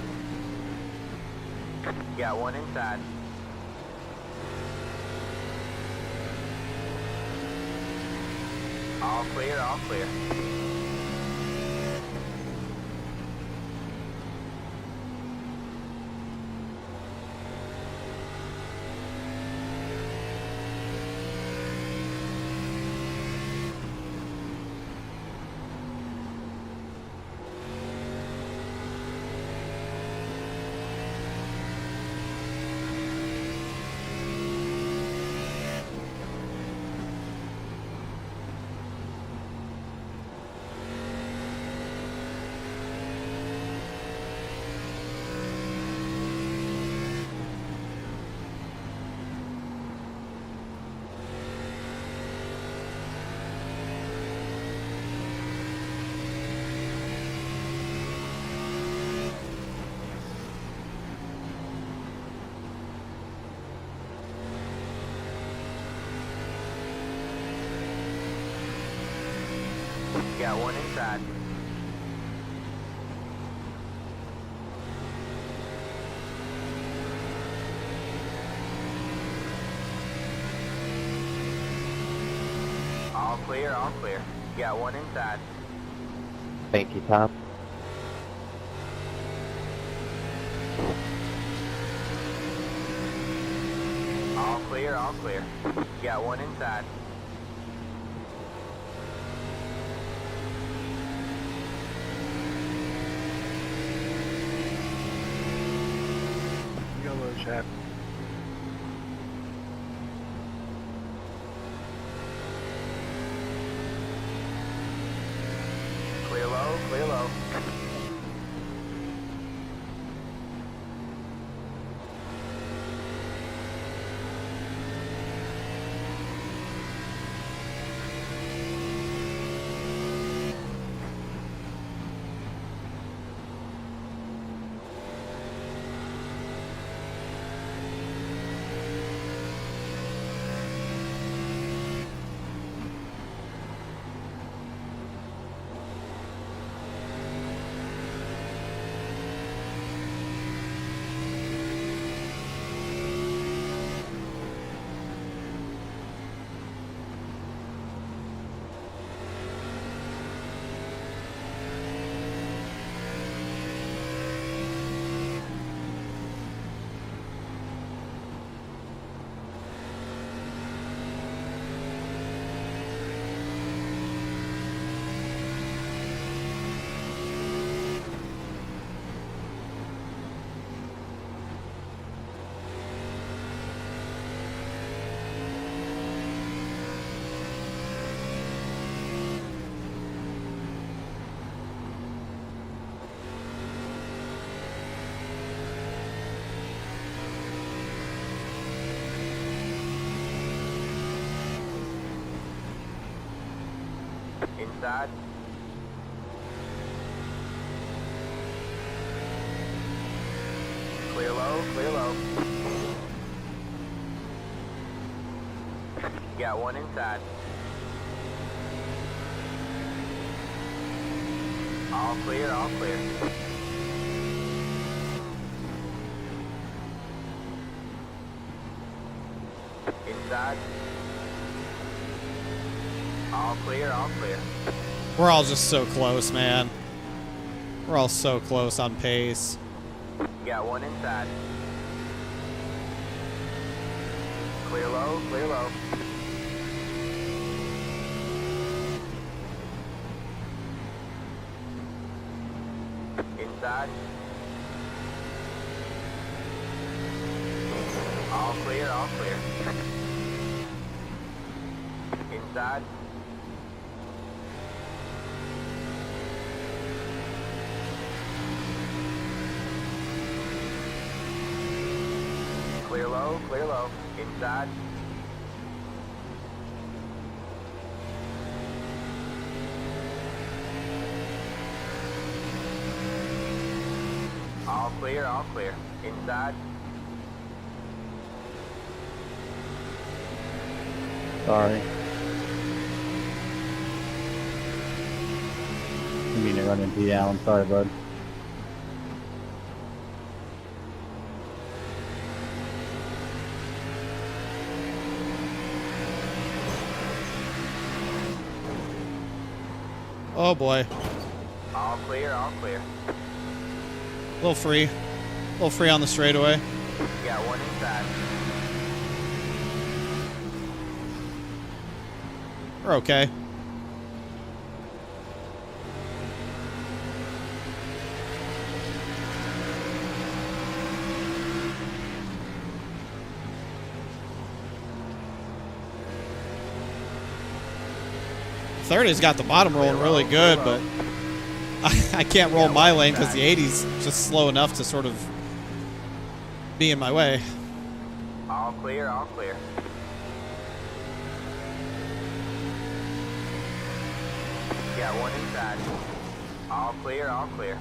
Got one inside. All clear, all clear. Got one inside. All clear, all clear. Got one inside. Thank you, Tom. All clear, all clear. Got one inside. Yellow shaft. Clear low, clear low. Inside. Clear low, clear low. Got one inside. All clear, all clear. Inside. All clear, all clear. We're all just so close, man. We're all so close on pace. Got one inside. Clear low, clear low. Inside. All clear, all clear. Inside. Clear low, clear low. Inside. All clear, all clear. Inside. Sorry. Didn't mean to run into you, Alan. Sorry, bud. Oh boy. All clear, all clear. A little free. A little free on the straightaway. Got one inside. We're okay. Thirty's got the bottom rolling really good, but I can't roll my lane because the 80's just slow enough to sort of be in my way. All clear, all clear. Got one inside. All clear, all clear.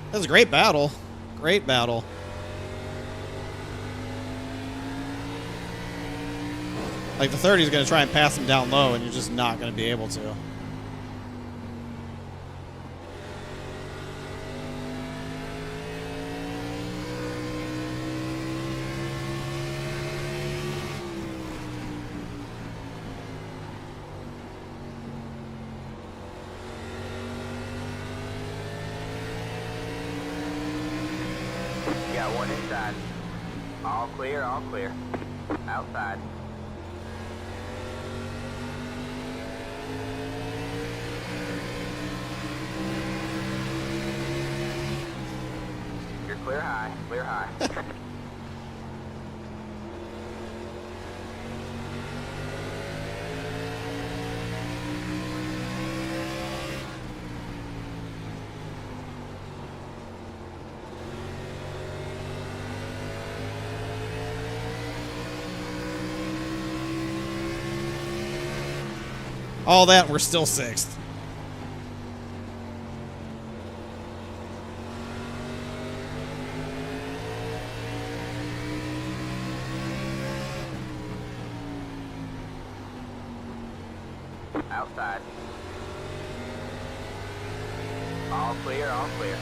That was a great battle. Great battle. Like, the 30 is going to try and pass him down low, and you're just not going to be able to. Got one inside. All clear, all clear. Outside. You're clear high, clear high. All that, we're still 6th. Outside. All clear, all clear.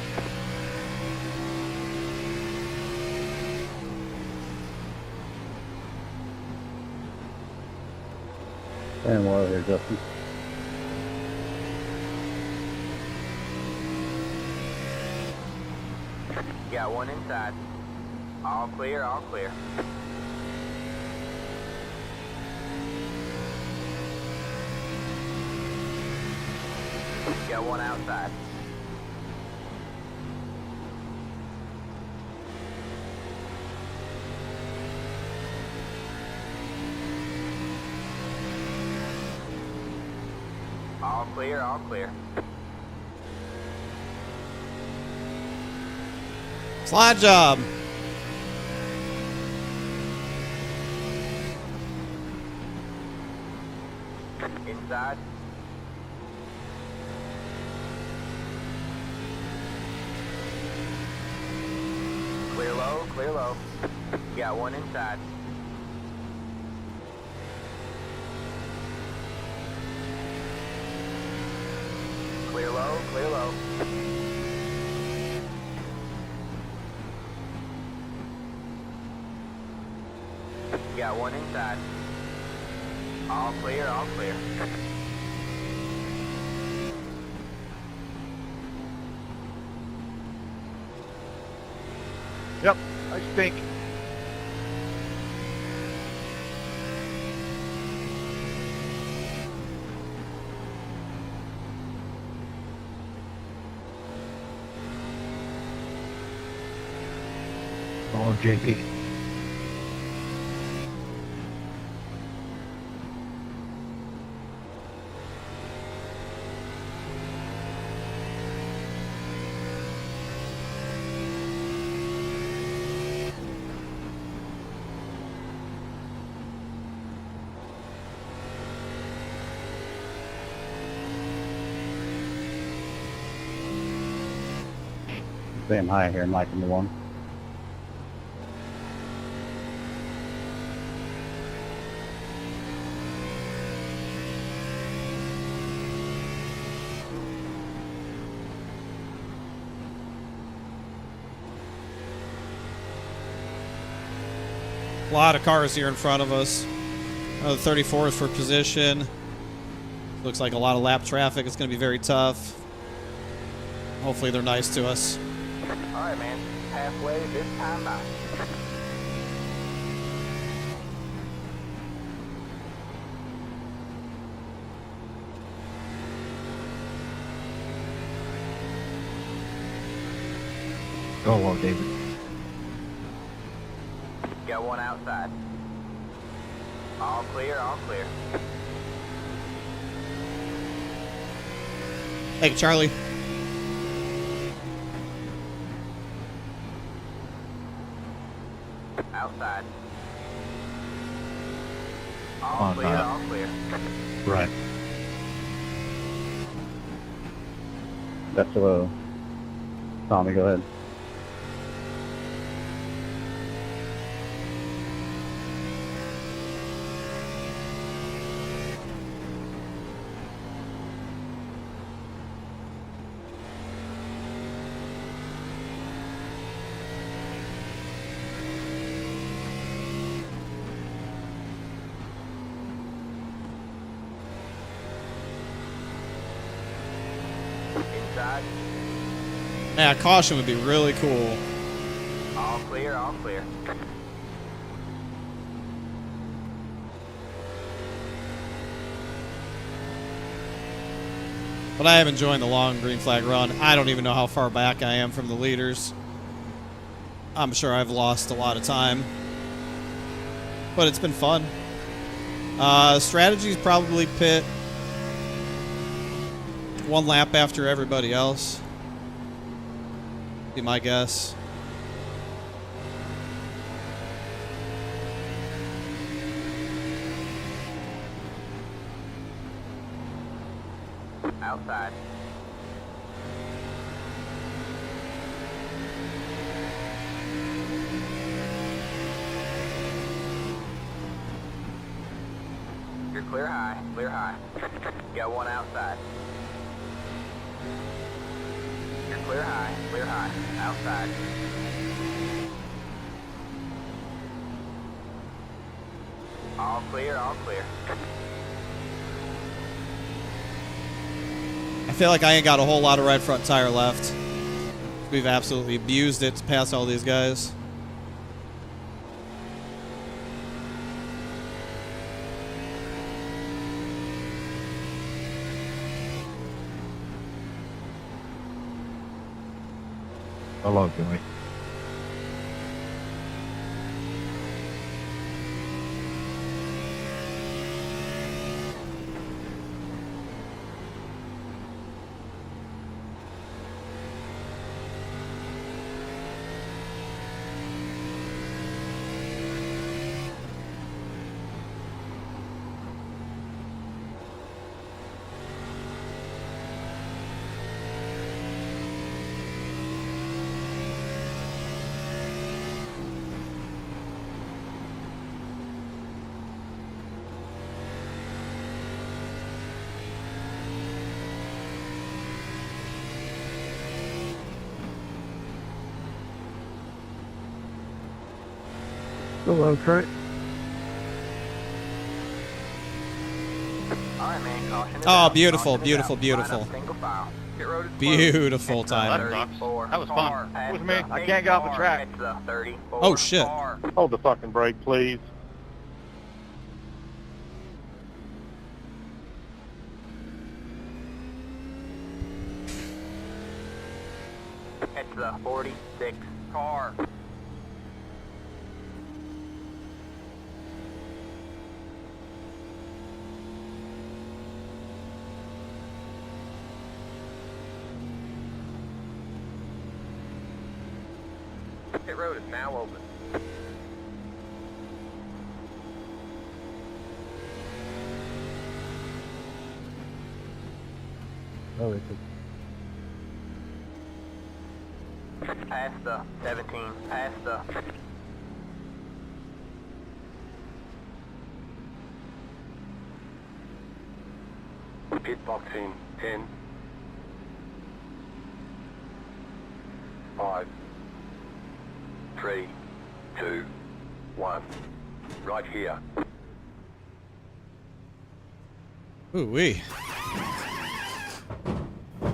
And we're over here, Justin. Got one inside. All clear, all clear. Got one outside. All clear, all clear. Slide job. Inside. Clear low, clear low. Got one inside. Clear low, clear low. Got one inside. All clear, all clear. Yep, I stink. Oh, JP. Same high here, Mike in the one. A lot of cars here in front of us. The 34 is for position. Looks like a lot of lap traffic. It's going to be very tough. Hopefully they're nice to us. All right, man. Halfway this time by. Go well, David. Got one outside. All clear, all clear. Hey, Charlie. Outside. All clear, all clear. Right. That's low. Tommy, go ahead. Inside. Yeah, caution would be really cool. All clear, all clear. But I am enjoying the long green flag run. I don't even know how far back I am from the leaders. I'm sure I've lost a lot of time. But it's been fun. Strategy's probably pit one lap after everybody else. Be my guess. Outside. You're clear high, clear high. Got one outside. You're clear high, outside. All clear, all clear. I feel like I ain't got a whole lot of right front tire left. We've absolutely abused it to pass all these guys. Hello, Jimmy. Hello, Trent. All right, man. Caution is Oh, out. beautiful, Caution is beautiful, out. beautiful. Line up single file. Pit road is closed. Beautiful It's the timing. 34 That was fun. car. It was It's me. the I can't get off the car. track. It's the 34 Oh, shit. car. Hold the fucking brake, please. It's the 46 car. Pit road is now open. Oh, it's Past the 17. Past the... Pit box in 10, 5, 3, 2, 1. Right here. Ooh wee.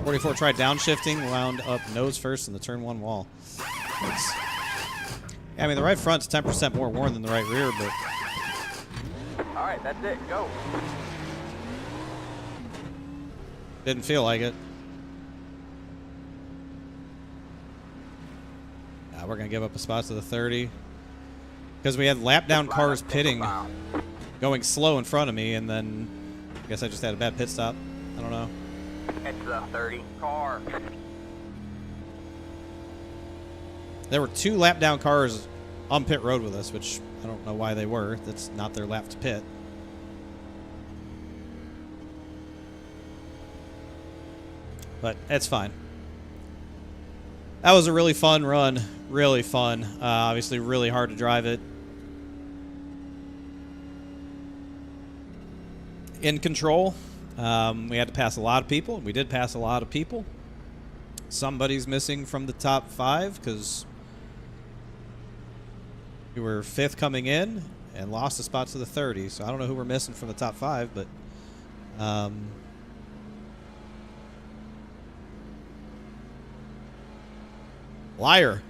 44 tried downshifting, wound up nose first in the turn 1 wall. Nice. Yeah, I mean, the right front's 10% more worn than the right rear, but All right, that's it. Go. didn't feel like it. We're going to give up a spot to the 30. Because we had lap down cars pitting, going slow in front of me, and then I guess I just had a bad pit stop. I don't know. It's the 30 car. There were 2 lap down cars on pit road with us, which I don't know why they were. That's not their lap to pit. But it's fine. That was a really fun run. Really fun. Obviously really hard to drive it. In control. We had to pass a lot of people. We did pass a lot of people. Somebody's missing from the top 5 because we were 5th coming in and lost a spot to the 30. So I don't know who we're missing from the top 5, but liar.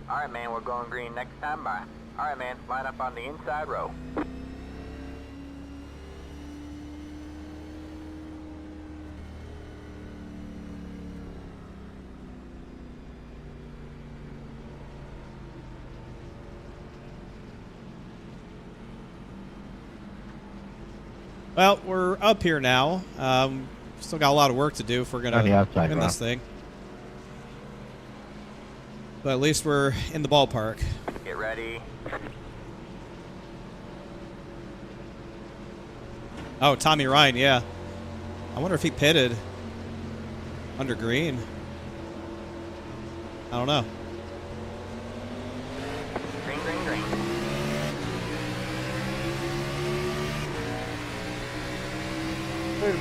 All right, man, we're going green next time by. All right, man, line up on the inside row. Well, we're up here now. Still got a lot of work to do if we're going On the to outside, win Ron. this thing. But at least we're in the ballpark. Get ready. Oh, Tommy Ryan, yeah. I wonder if he pitted under green. I don't know. Green, green, green.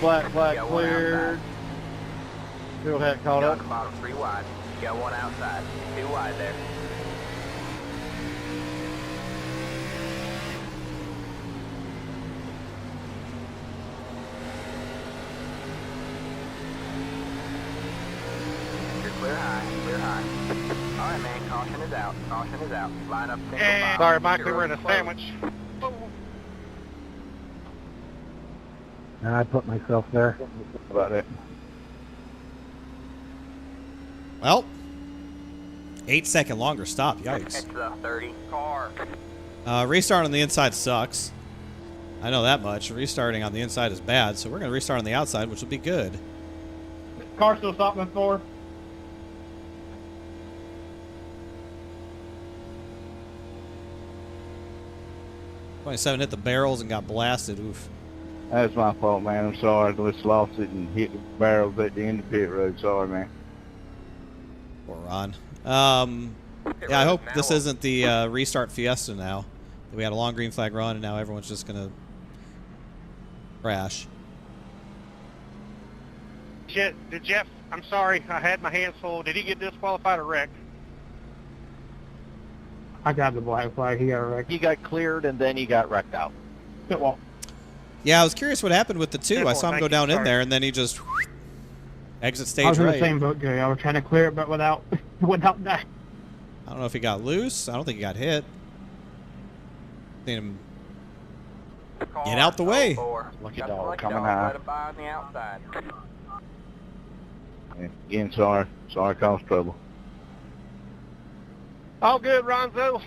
Black flag Got one cleared. Still hadn't caught Down up. the bottom, 3 wide. Got one outside. 2 wide there. You're clear high, clear high. All right, man, caution is out. Caution is out. Line up single file. Sorry, Mike, Pit we were road in a is closed. sandwich. I put myself there. About it. Well, 8-second longer stop. Yikes. It's the 30 car. Restart on the inside sucks. I know that much. Restarting on the inside is bad, so we're going to restart on the outside, which will be good. Car still stopping at 4. 27 hit the barrels and got blasted. Oof. That's my fault, man. I'm sorry. I just lost it and hit the barrels at the end of the pit road. Sorry, man. Poor Ron. Yeah, I hope this isn't the restart fiesta now. We had a long green flag run, and now everyone's just going to crash. Did Jeff, I'm sorry, I had my hands full. Did he get disqualified or wrecked? I got the black flag. He got wrecked. He got cleared and then he got wrecked out. Pit wall. Yeah, I was curious what happened with the 2. I saw him go down in there, and then he just exit stage I was in right. the same boat, Jay. I was trying to clear it, but without that. I don't know if he got loose. I don't think he got hit. Seen him get out the way. Lucky dog coming high. On the outside. Again, sorry. Sorry caused trouble. All good, Ronzo.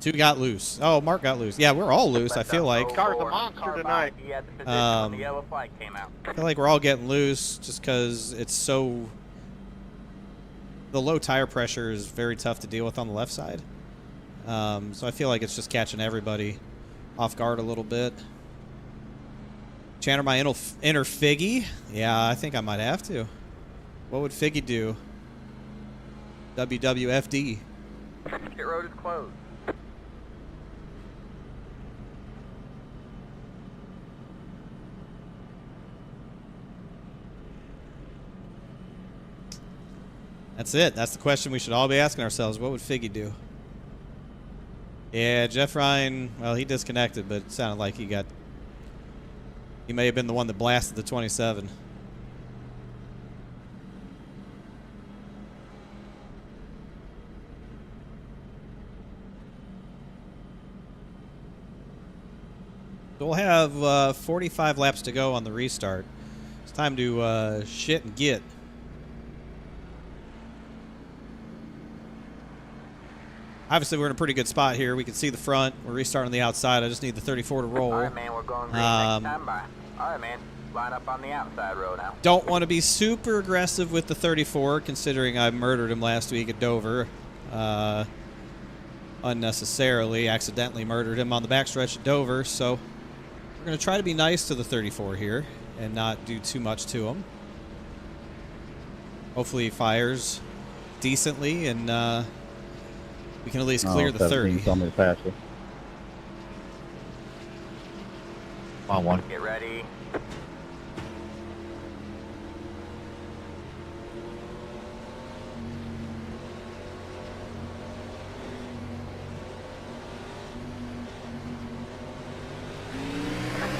2 got loose. Oh, Mark got loose. Yeah, we're all loose, I feel like. Car's a monster tonight. He had the position when the yellow flag came out. I feel like we're all getting loose just because it's so... The low tire pressure is very tough to deal with on the left side. So I feel like it's just catching everybody off guard a little bit. Chanter my inner Figgy? Yeah, I think I might have to. What would Figgy do? WWFD. Pit road is closed. That's it. That's the question we should all be asking ourselves. What would Figgy do? Yeah, Jeff Ryan, well, he disconnected, but it sounded like he may have been the one that blasted the 27. So we'll have 45 laps to go on the restart. It's time to shit and get. Obviously, we're in a pretty good spot here. We can see the front. We're restarting the outside. I just need the 34 to roll. All right, man, we're going green next time by. All right, man, line up on the outside road now. Don't want to be super aggressive with the 34, considering I murdered him last week at Dover. Unnecessarily, accidentally murdered him on the backstretch at Dover. So we're going to try to be nice to the 34 here and not do too much to him. Hopefully he fires decently and we can at least clear the 30. Told me to pass it. On one. Get ready.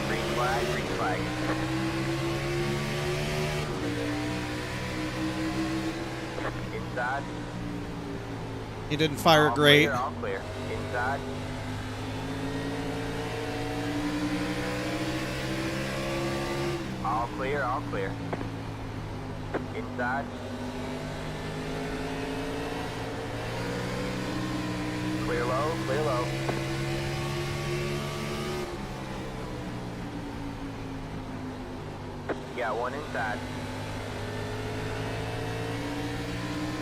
Green flag, green flag. Inside. He didn't fire All great. Clear, all clear. Inside. All clear, all clear. Inside. Clear low, clear low. You got one inside.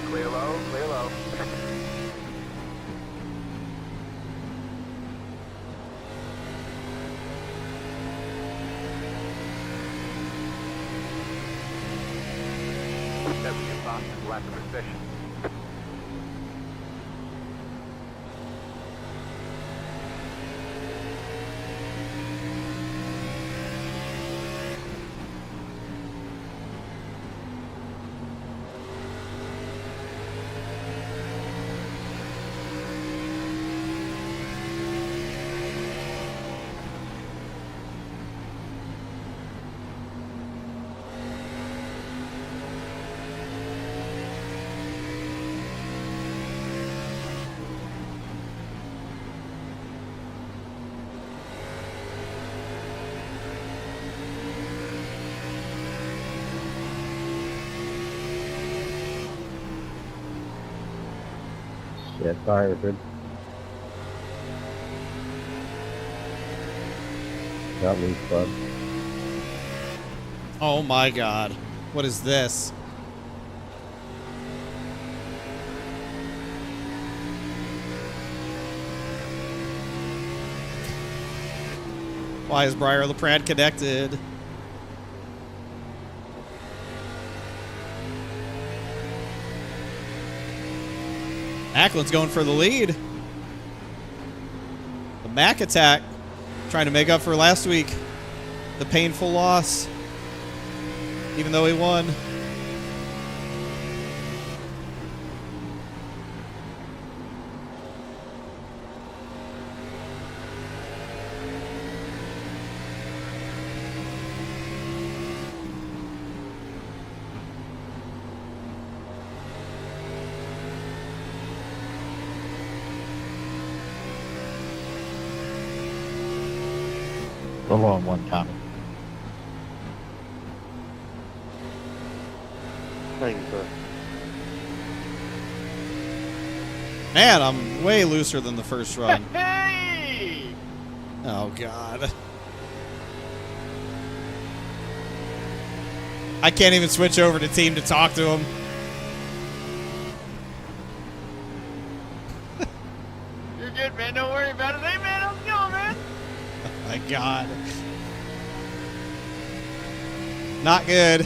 Clear low, clear low. Lack of precision. Shit, sorry, Richard. Got loose, bud. Oh my god. What is this? Why is Briar LaPrade connected? Ackland's going for the lead. The Mac attack trying to make up for last week. The painful loss. Even though he won. The long one, Tommy. Thank you, sir. Man, I'm way looser than the first run. Hey! Oh, God. I can't even switch over to team to talk to him. You're good, man. Don't worry about it. Hey, man, how's it going, man? Oh, my God. Not good.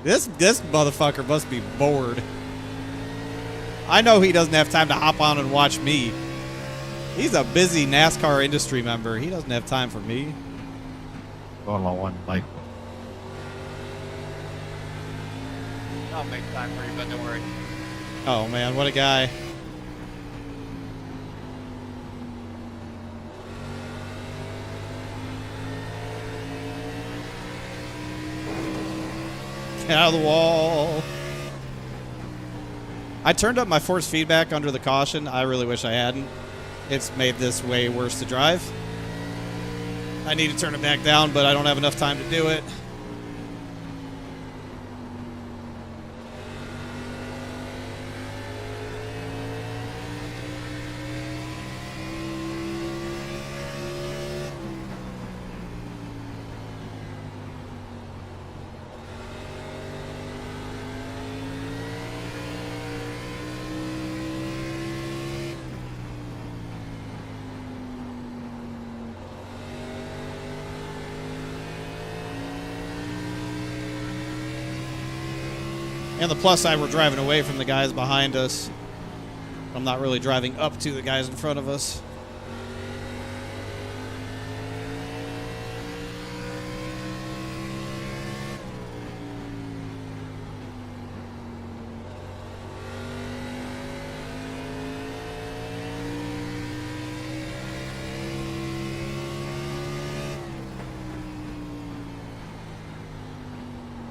This motherfucker must be bored. I know he doesn't have time to hop on and watch me. He's a busy NASCAR industry member. He doesn't have time for me. Going on one, Mike. I'll make time for you, but don't worry. Oh, man, what a guy. Get out of the wall. I turned up my force feedback under the caution. I really wish I hadn't. It's made this way worse to drive. I need to turn it back down, but I don't have enough time to do it. And the plus side, we're driving away from the guys behind us. I'm not really driving up to the guys in front of us.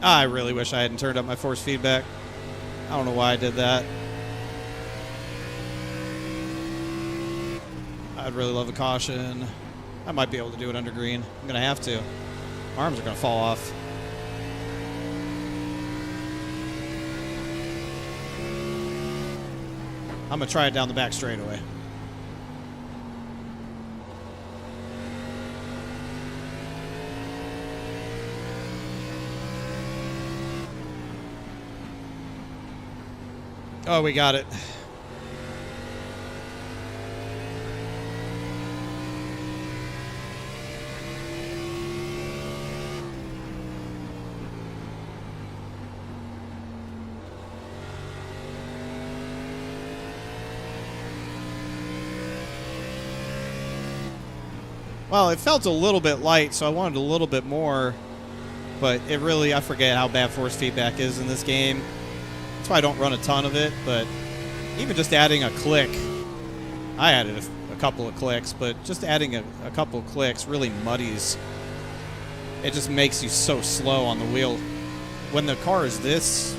I really wish I hadn't turned up my force feedback. I don't know why I did that. I'd really love a caution. I might be able to do it under green. I'm going to have to. My arms are going to fall off. I'm going to try it down the back straightaway. Oh, we got it. Well, it felt a little bit light, so I wanted a little bit more. But it really, I forget how bad force feedback is in this game. That's why I don't run a ton of it, but even just adding a click, I added a couple of clicks, but just adding a couple of clicks really muddies. It just makes you so slow on the wheel. When the car is this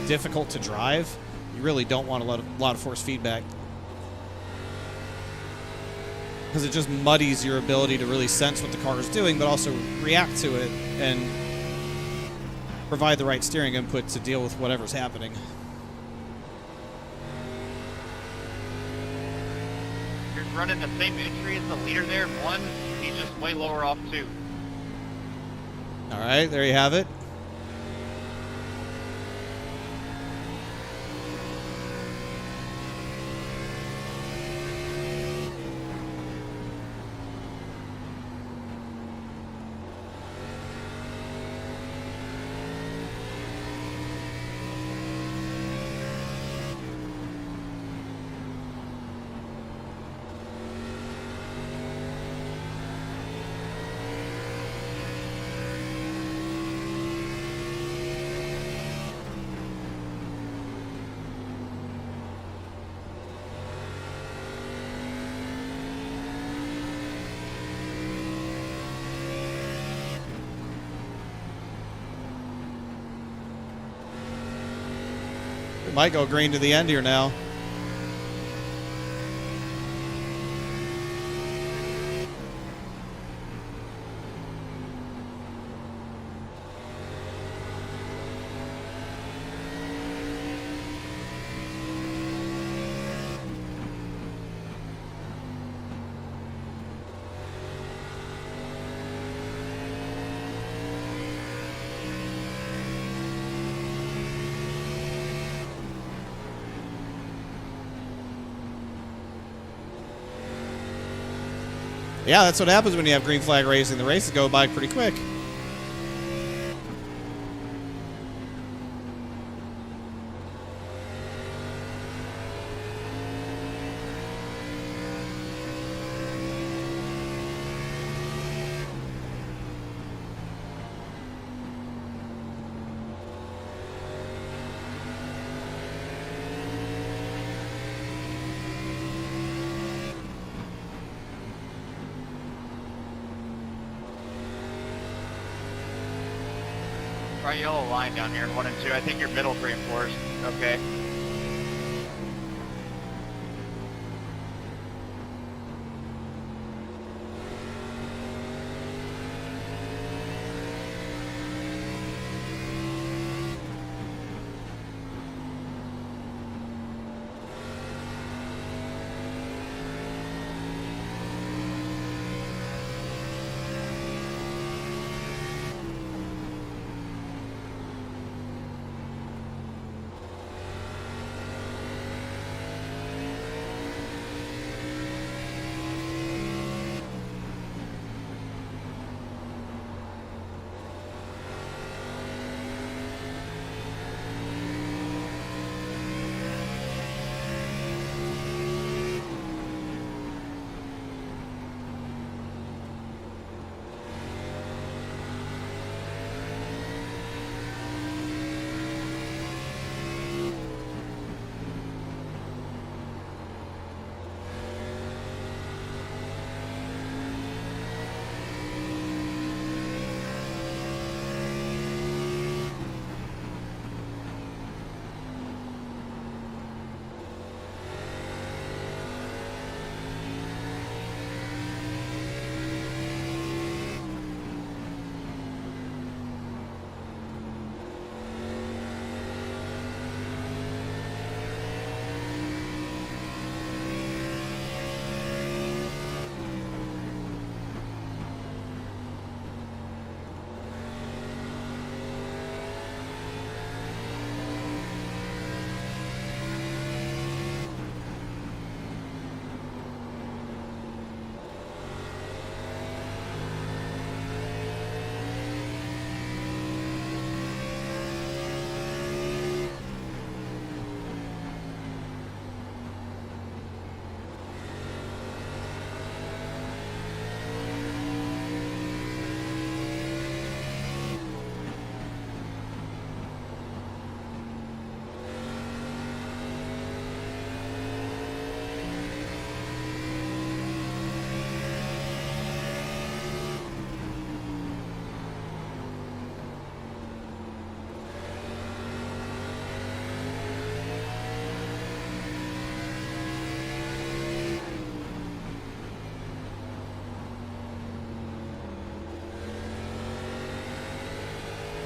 difficult to drive, you really don't want a lot of force feedback. Because it just muddies your ability to really sense what the car is doing, but also react to it and provide the right steering input to deal with whatever's happening. running the same entry as the leader there, 1. He's just way lower off 2. All right, there you have it. It might go green to the end here now. Yeah, that's what happens when you have green flag racing. The races go by pretty quick. Right yellow line down here in 1 and 2. I think your middle's reinforced. Okay.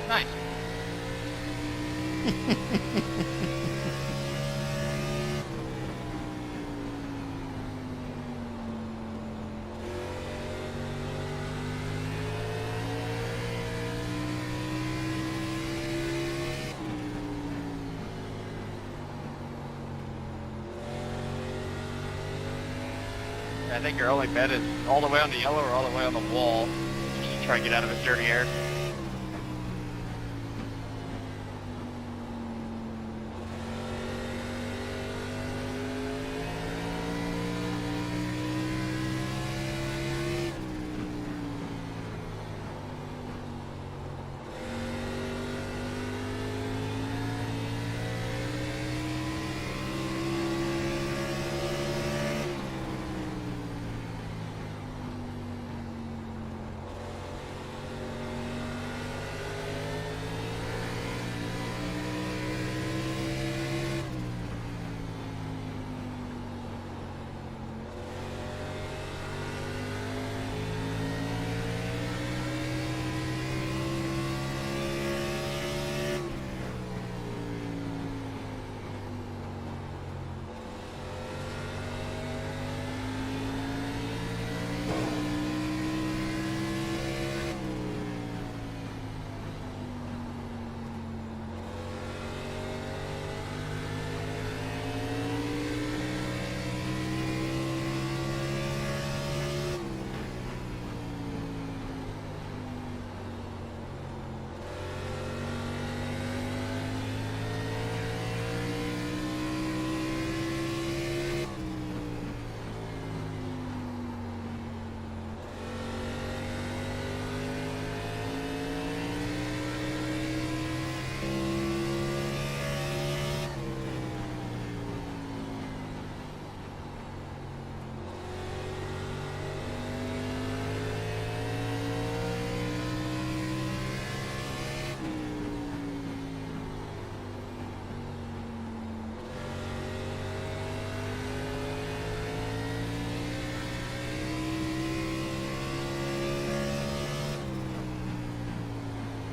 Nice. I think your only bet is all the way on the yellow or all the way on the wall. Just to try and get out of its dirty air.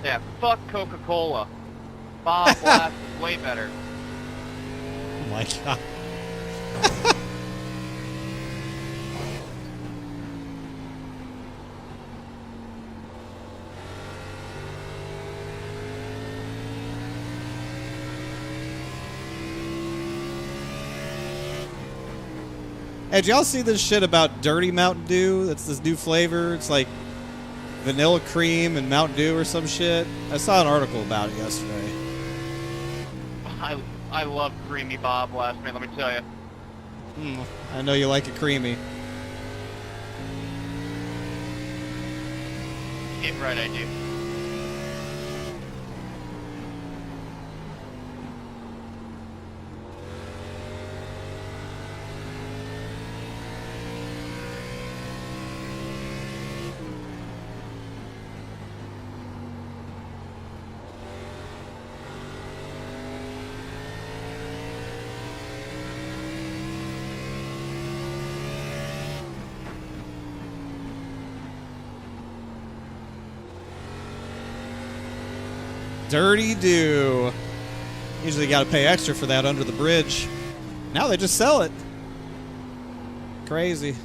Yeah, fuck Coca-Cola. Bob Blast is way better. Oh my god. Hey, did y'all see this shit about Dirty Mountain Dew? That's this new flavor. It's like vanilla cream and Mountain Dew or some shit. I saw an article about it yesterday. I love creamy Bob Blast, man, let me tell you. I know you like it creamy. Get right, I do. Dirty Dew. Usually got to pay extra for that under the bridge. Now they just sell it. Crazy.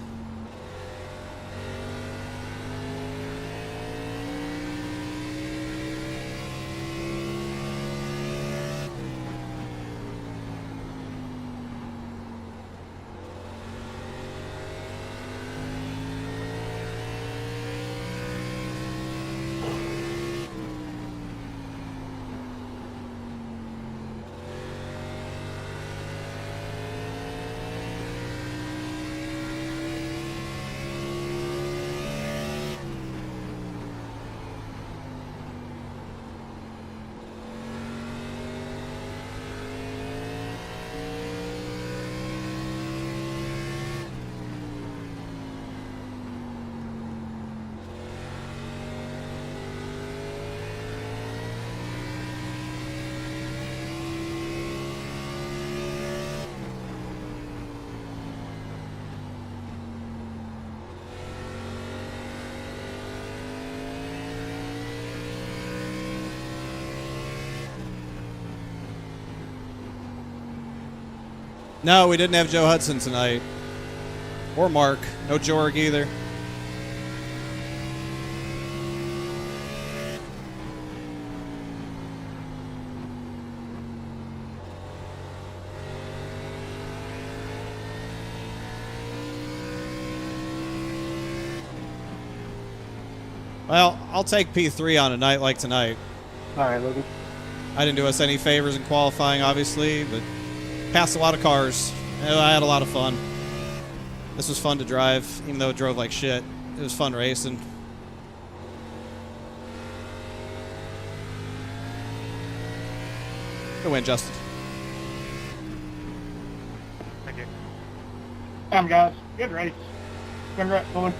No, we didn't have Joe Hudson tonight. Or Mark. No Jorg either. Well, I'll take P3 on a night like tonight. All right, Logan. I didn't do us any favors in qualifying, obviously, but passed a lot of cars. I had a lot of fun. This was fun to drive, even though it drove like shit. It was fun racing. Good win, Justin. Thank you. Come, guys. Good race. Congrats, Logan.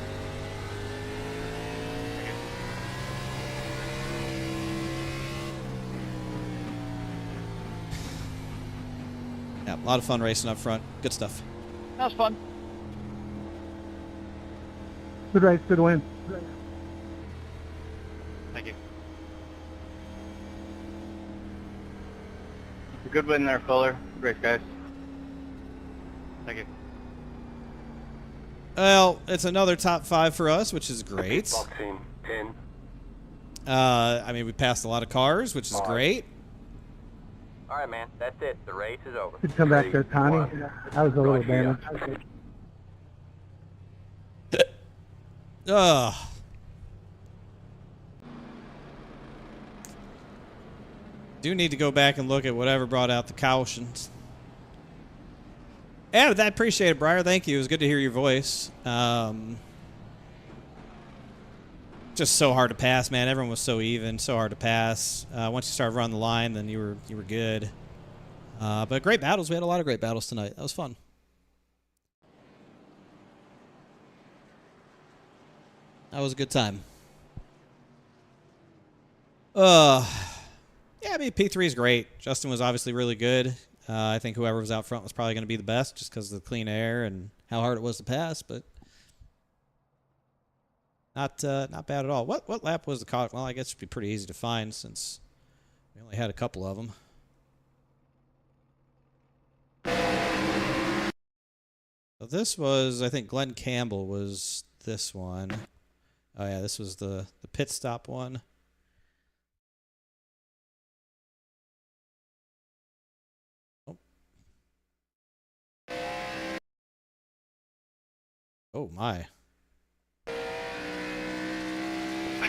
Yeah, a lot of fun racing up front. Good stuff. That was fun. Good race, good win. Thank you. Good win there, Fuller. Great, guys. Thank you. Well, it's another top 5 for us, which is great. Box team 10. I mean, we passed a lot of cars, which is great. All right, man. That's it. The race is over. Good come back there, Tony. I was a little damaged. Ugh. Do need to go back and look at whatever brought out the cautions. Yeah, but I appreciate it, Briar. Thank you. It was good to hear your voice. Just so hard to pass, man. Everyone was so even, so hard to pass. Once you started running the line, then you were good. But great battles. We had a lot of great battles tonight. That was fun. That was a good time. Yeah, I mean, P3 is great. Justin was obviously really good. I think whoever was out front was probably going to be the best just because of the clean air and how hard it was to pass, but not bad at all. What lap was the car? Well, I guess it'd be pretty easy to find since we only had a couple of them. So this was, I think Glenn Campbell was this one. Oh yeah, this was the pit stop one. Oh my.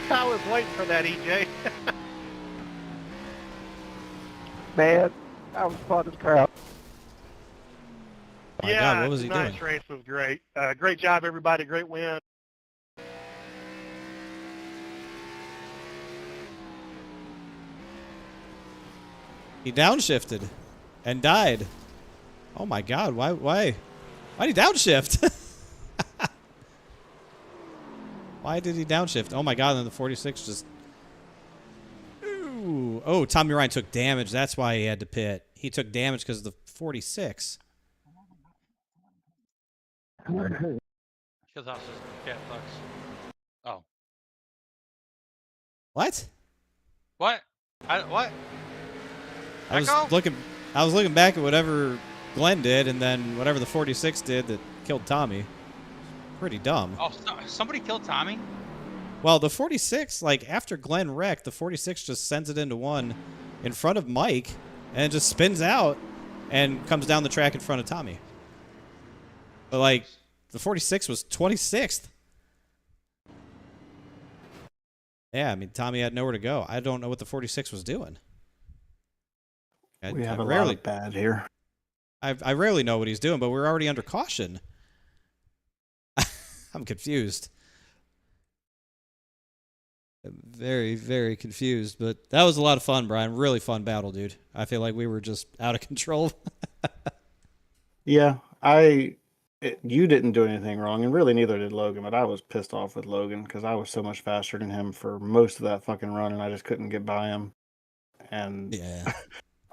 I was waiting for that, EJ. Man, that was fun as crap. Oh my God, what was he tonight's doing? race was great. Great job, everybody. Great win. He downshifted and died. Oh my God, why'd he downshift? Why did he downshift? Oh my God, and then the 46 just... Ooh. Oh, Tommy Ryan took damage. That's why he had to pit. He took damage because of the 46. Because I was just cat fucks. Oh. What? What? What? I was Echo? looking back at whatever Glenn did and then whatever the 46 did that killed Tommy. Pretty dumb. Oh, somebody killed Tommy? Well, the 46, like, after Glenn wrecked, the 46 just sends it into one in front of Mike and just spins out and comes down the track in front of Tommy. But, like, the 46 was 26th. Yeah, I mean, Tommy had nowhere to go. I don't know what the 46 was doing. We have a lot of bad here. I rarely know what he's doing, but we're already under caution. I'm confused. I'm very, very confused. But that was a lot of fun, Brian. Really fun battle, dude. I feel like we were just out of control. Yeah, you didn't do anything wrong, and really neither did Logan, but I was pissed off with Logan because I was so much faster than him for most of that fucking run, and I just couldn't get by him. And Yeah.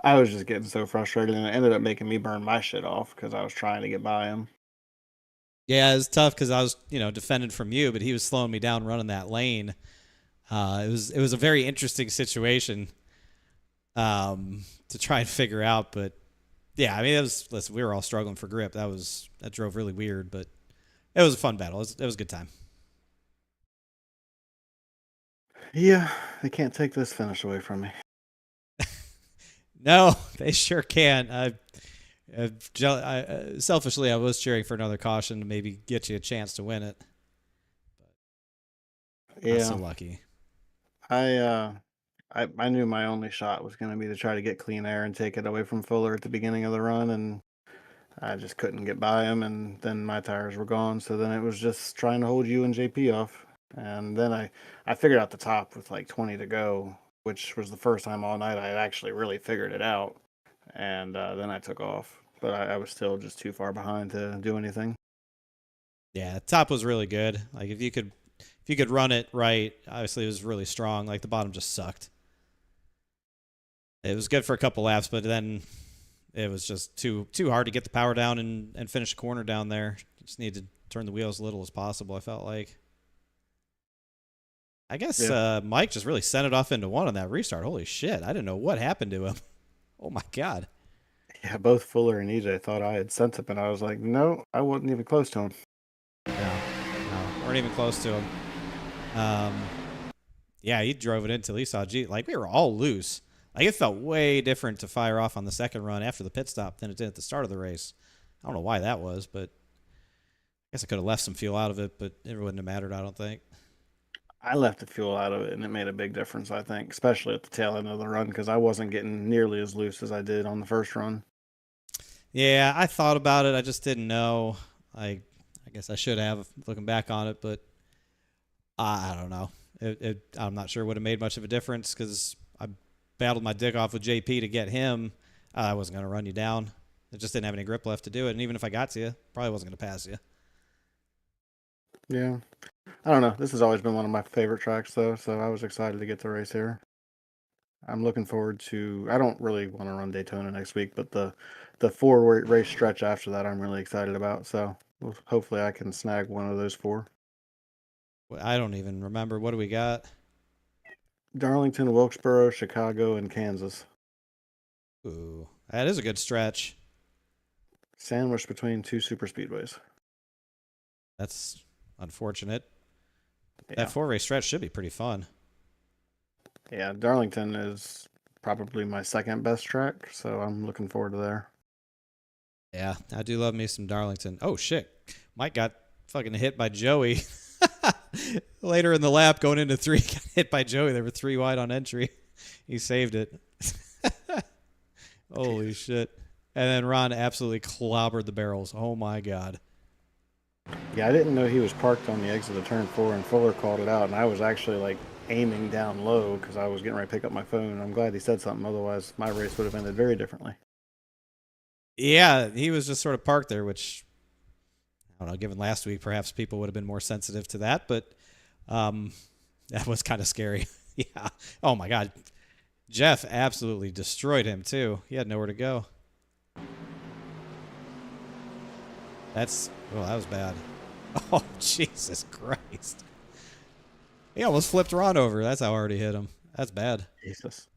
I was just getting so frustrated, and it ended up making me burn my shit off because I was trying to get by him. Yeah, it was tough because I was, defending from you, but he was slowing me down running that lane. It was a very interesting situation to try and figure out, but yeah, I mean, listen, we were all struggling for grip. That drove really weird, but it was a fun battle. It was a good time. Yeah, they can't take this finish away from me. No, they sure can. Selfishly, I was cheering for another caution to maybe get you a chance to win it. Not Yeah, so lucky. I knew my only shot was going to be to try to get clean air and take it away from Fuller at the beginning of the run, and I just couldn't get by him, and then my tires were gone. So then it was just trying to hold you and JP off, and then I figured out the top with like 20 to go, which was the first time all night I had actually really figured it out, and then I took off, but I was still just too far behind to do anything. Yeah, top was really good. Like if you could run it right, obviously it was really strong. Like the bottom just sucked. It was good for a couple laps, but then it was just too hard to get the power down and finish a corner down there. Just need to turn the wheels as little as possible, I felt like. I guess Yeah. Mike just really sent it off into one on that restart. Holy shit, I didn't know what happened to him. Oh my god. Yeah, both Fuller and EJ thought I had sent him, and I was like, no, I wasn't even close to him. No, weren't even close to him. Yeah, he drove it until he saw G. Like, we were all loose. Like, it felt way different to fire off on the second run after the pit stop than it did at the start of the race. I don't know why that was, but I guess I could have left some fuel out of it, but it wouldn't have mattered, I don't think. I left the fuel out of it, and it made a big difference, I think, especially at the tail end of the run, because I wasn't getting nearly as loose as I did on the first run. Yeah, I thought about it. I just didn't know. I guess I should have, looking back on it, but I don't know. I'm not sure it would have made much of a difference because I battled my dick off with JP to get him. I wasn't going to run you down. I just didn't have any grip left to do it, and even if I got to you, probably wasn't going to pass you. Yeah. I don't know. This has always been one of my favorite tracks, though, so I was excited to get the race here. I'm looking forward to. I don't really want to run Daytona next week, but the race stretch after that, I'm really excited about. So hopefully, I can snag one of those 4. I don't even remember. What do we got? Darlington, Wilkesboro, Chicago, and Kansas. Ooh, that is a good stretch. Sandwiched between 2 super speedways. That's unfortunate. Yeah. That 4-race stretch should be pretty fun. Yeah, Darlington is probably my second best track, so I'm looking forward to there. Yeah, I do love me some Darlington. Oh, shit. Mike got fucking hit by Joey. Later in the lap, going into 3, got hit by Joey. There were 3 wide on entry. He saved it. Holy shit. And then Ron absolutely clobbered the barrels. Oh, my God. Yeah, I didn't know he was parked on the exit of turn 4, and Fuller called it out, and I was actually, like, aiming down low because I was getting ready to pick up my phone. I'm glad he said something, otherwise my race would have ended very differently. Yeah, he was just sort of parked there, which, I don't know, given last week, perhaps people would have been more sensitive to that, but that was kind of scary. Yeah. Oh, my God. Jeff absolutely destroyed him, too. He had nowhere to go. That was bad. Oh, Jesus Christ. He almost flipped Ron over. That's how hard he hit him. That's bad. Jesus.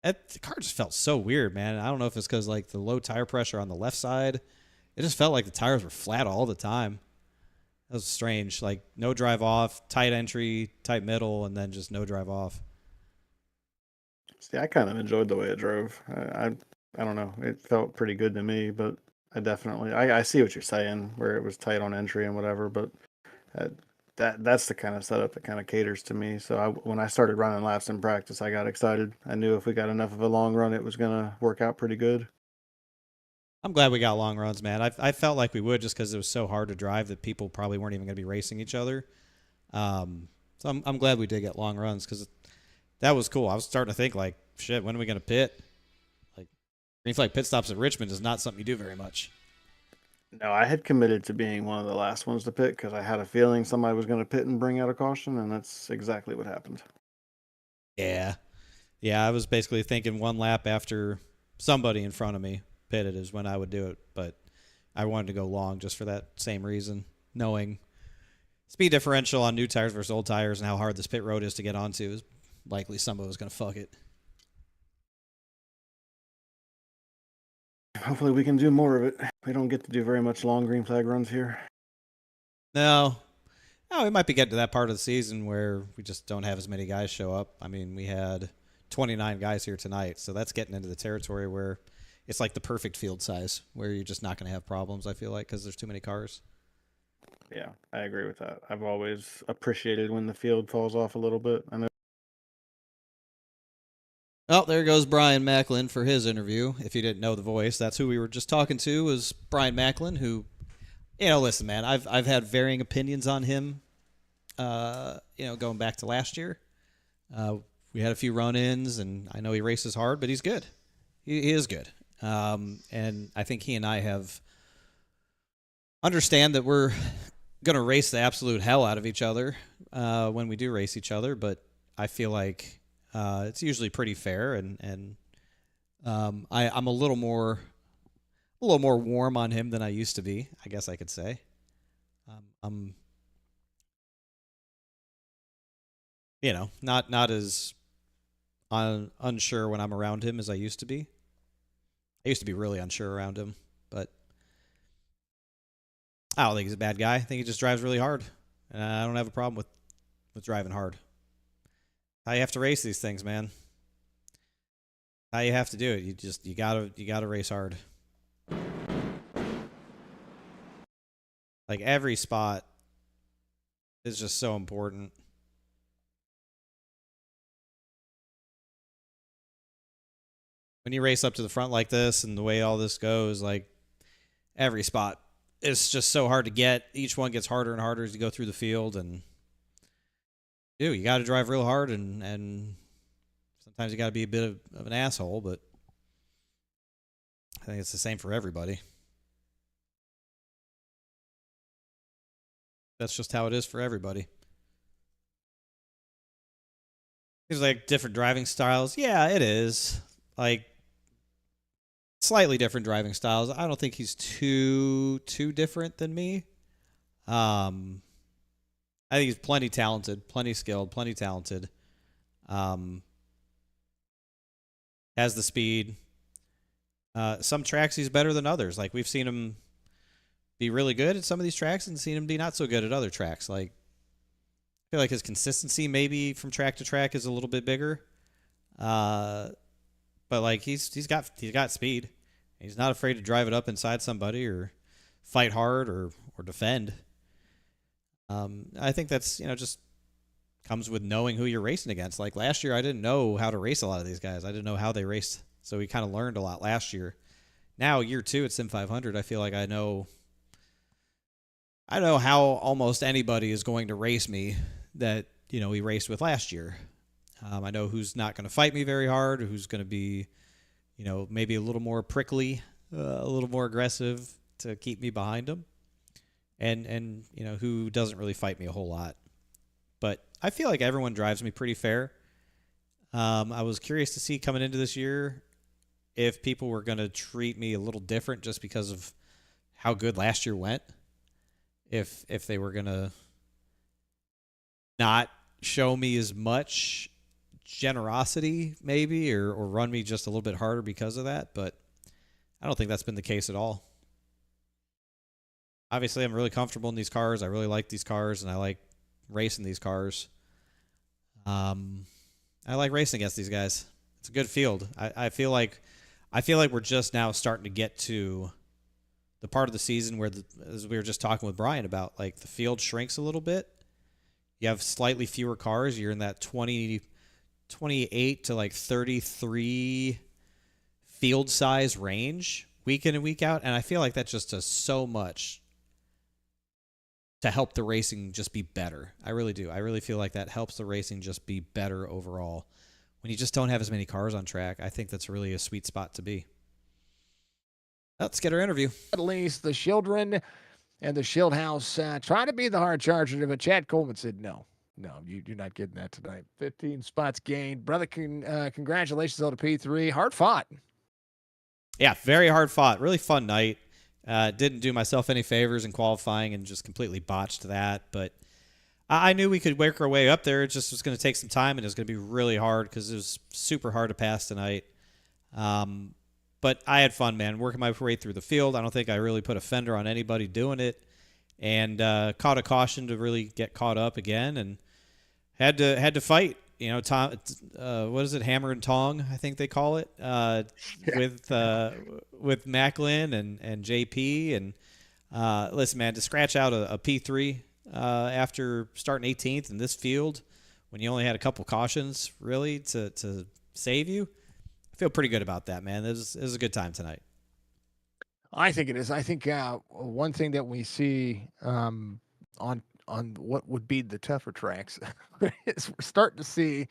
The car just felt so weird, man. I don't know if it's because, like, the low tire pressure on the left side. It just felt like the tires were flat all the time. That was strange. Like, no drive off, tight entry, tight middle, and then just no drive off. See, I kind of enjoyed the way it drove. I don't know. It felt pretty good to me, but I see what you're saying, where it was tight on entry and whatever, but that's the kind of setup that kind of caters to me. So when I started running laps in practice, I got excited. I knew if we got enough of a long run, it was going to work out pretty good. I'm glad we got long runs, man. I felt like we would just because it was so hard to drive that people probably weren't even going to be racing each other. So I'm glad we did get long runs because that was cool. I was starting to think, like, shit, when are we going to pit? Like, green flag pit stops at Richmond is not something you do very much. No, I had committed to being one of the last ones to pit because I had a feeling somebody was going to pit and bring out a caution, and that's exactly what happened. Yeah. Yeah, I was basically thinking one lap after somebody in front of me pitted is when I would do it, but I wanted to go long just for that same reason, knowing speed differential on new tires versus old tires and how hard this pit road is to get onto is likely somebody was going to fuck it. Hopefully we can do more of it. We don't get to do very much long green flag runs here. No, we might be getting to that part of the season where we just don't have as many guys show up. I mean, we had 29 guys here tonight, so that's getting into the territory where it's like the perfect field size, where you're just not going to have problems, I feel like, because there's too many cars. Yeah, I agree with that. I've always appreciated when the field falls off a little bit. I know. Oh, there goes Brian Macklin for his interview. If you didn't know the voice, that's who we were just talking to, was Brian Macklin, who, listen, man, I've had varying opinions on him, going back to last year. We had a few run-ins, and I know he races hard, but he's good. He is good. And I think he and I have understand that we're going to race the absolute hell out of each other when we do race each other, but I feel like it's usually pretty fair, and I'm a little more warm on him than I used to be, I guess I could say. I'm not as unsure when I'm around him as I used to be. I used to be really unsure around him, but I don't think he's a bad guy. I think he just drives really hard, and I don't have a problem with driving hard. How you have to race these things, man. How you have to do it. You gotta race hard. Like, every spot is just so important. When you race up to the front like this and the way all this goes, like, every spot is just so hard to get. Each one gets harder and harder as you go through the field, and you got to drive real hard, and sometimes you got to be a bit of an asshole, but I think it's the same for everybody. That's just how it is for everybody. There's like different driving styles. Yeah, it is. Like, slightly different driving styles. I don't think he's too different than me. I think he's plenty talented, plenty skilled, plenty talented. Has the speed. Some tracks he's better than others. Like, we've seen him be really good at some of these tracks and seen him be not so good at other tracks. Like, I feel like his consistency maybe from track to track is a little bit bigger. But like, he's got speed. He's not afraid to drive it up inside somebody or fight hard or defend. I think that's, just comes with knowing who you're racing against. Like, last year, I didn't know how to race a lot of these guys. I didn't know how they raced, so we kind of learned a lot last year. Now, year 2 at SIM500, I feel like I know how almost anybody is going to race me that, we raced with last year. I know who's not going to fight me very hard, who's going to be, maybe a little more prickly, a little more aggressive to keep me behind him, and who doesn't really fight me a whole lot. But I feel like everyone drives me pretty fair. I was curious to see coming into this year if people were going to treat me a little different just because of how good last year went. If they were going to not show me as much generosity maybe, or run me just a little bit harder because of that, but I don't think that's been the case at all. Obviously, I'm really comfortable in these cars. I really like these cars, and I like racing these cars. I like racing against these guys. It's a good field. I feel like we're just now starting to get to the part of the season where, as we were just talking with Brian about, like, the field shrinks a little bit. You have slightly fewer cars. You're in that 28 to like 33 field size range week in and week out, and I feel like that just does so much to help the racing just be better. I really do. I really feel like that helps the racing just be better overall. When you just don't have as many cars on track, I think that's really a sweet spot to be. Let's get our interview. At least the children and the Shield House trying to be the hard charger, but Chad Coleman said no. No, you're not getting that tonight. 15 spots gained. Brother, congratulations on the P3. Hard fought. Yeah, very hard fought. Really fun night. Didn't do myself any favors in qualifying and just completely botched that. But I knew we could work our way up there. It just was going to take some time, and it was going to be really hard because it was super hard to pass tonight. But I had fun, man, working my way through the field. I don't think I really put a fender on anybody doing it, and caught a caution to really get caught up again, and had to fight. Tom, what is it, hammer and tong, I think they call it, with Macklin and JP, and Listen, man, to scratch out a P3 after starting 18th in this field when you only had a couple cautions, really, to save you, I feel pretty good about that, man. It was a good time tonight. I think it is. I think one thing that we see on what would be the tougher tracks is we're starting to see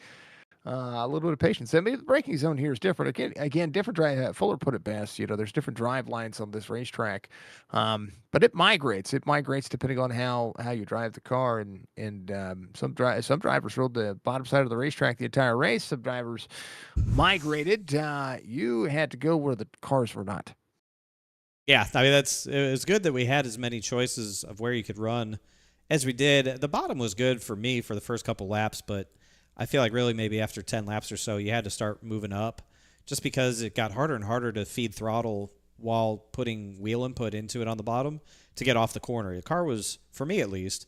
a little bit of patience. I mean, the braking zone here is different. Again, different drive. Fuller put it best. There's different drive lines on this racetrack, but it migrates. It migrates depending on how you drive the car. And some drivers rode the bottom side of the racetrack the entire race. Some drivers migrated. You had to go where the cars were not. Yeah, I mean, it was good that we had as many choices of where you could run as we did. The bottom was good for me for the first couple laps, but I feel like really maybe after 10 laps or so, you had to start moving up just because it got harder and harder to feed throttle while putting wheel input into it on the bottom to get off the corner. The car was, for me at least,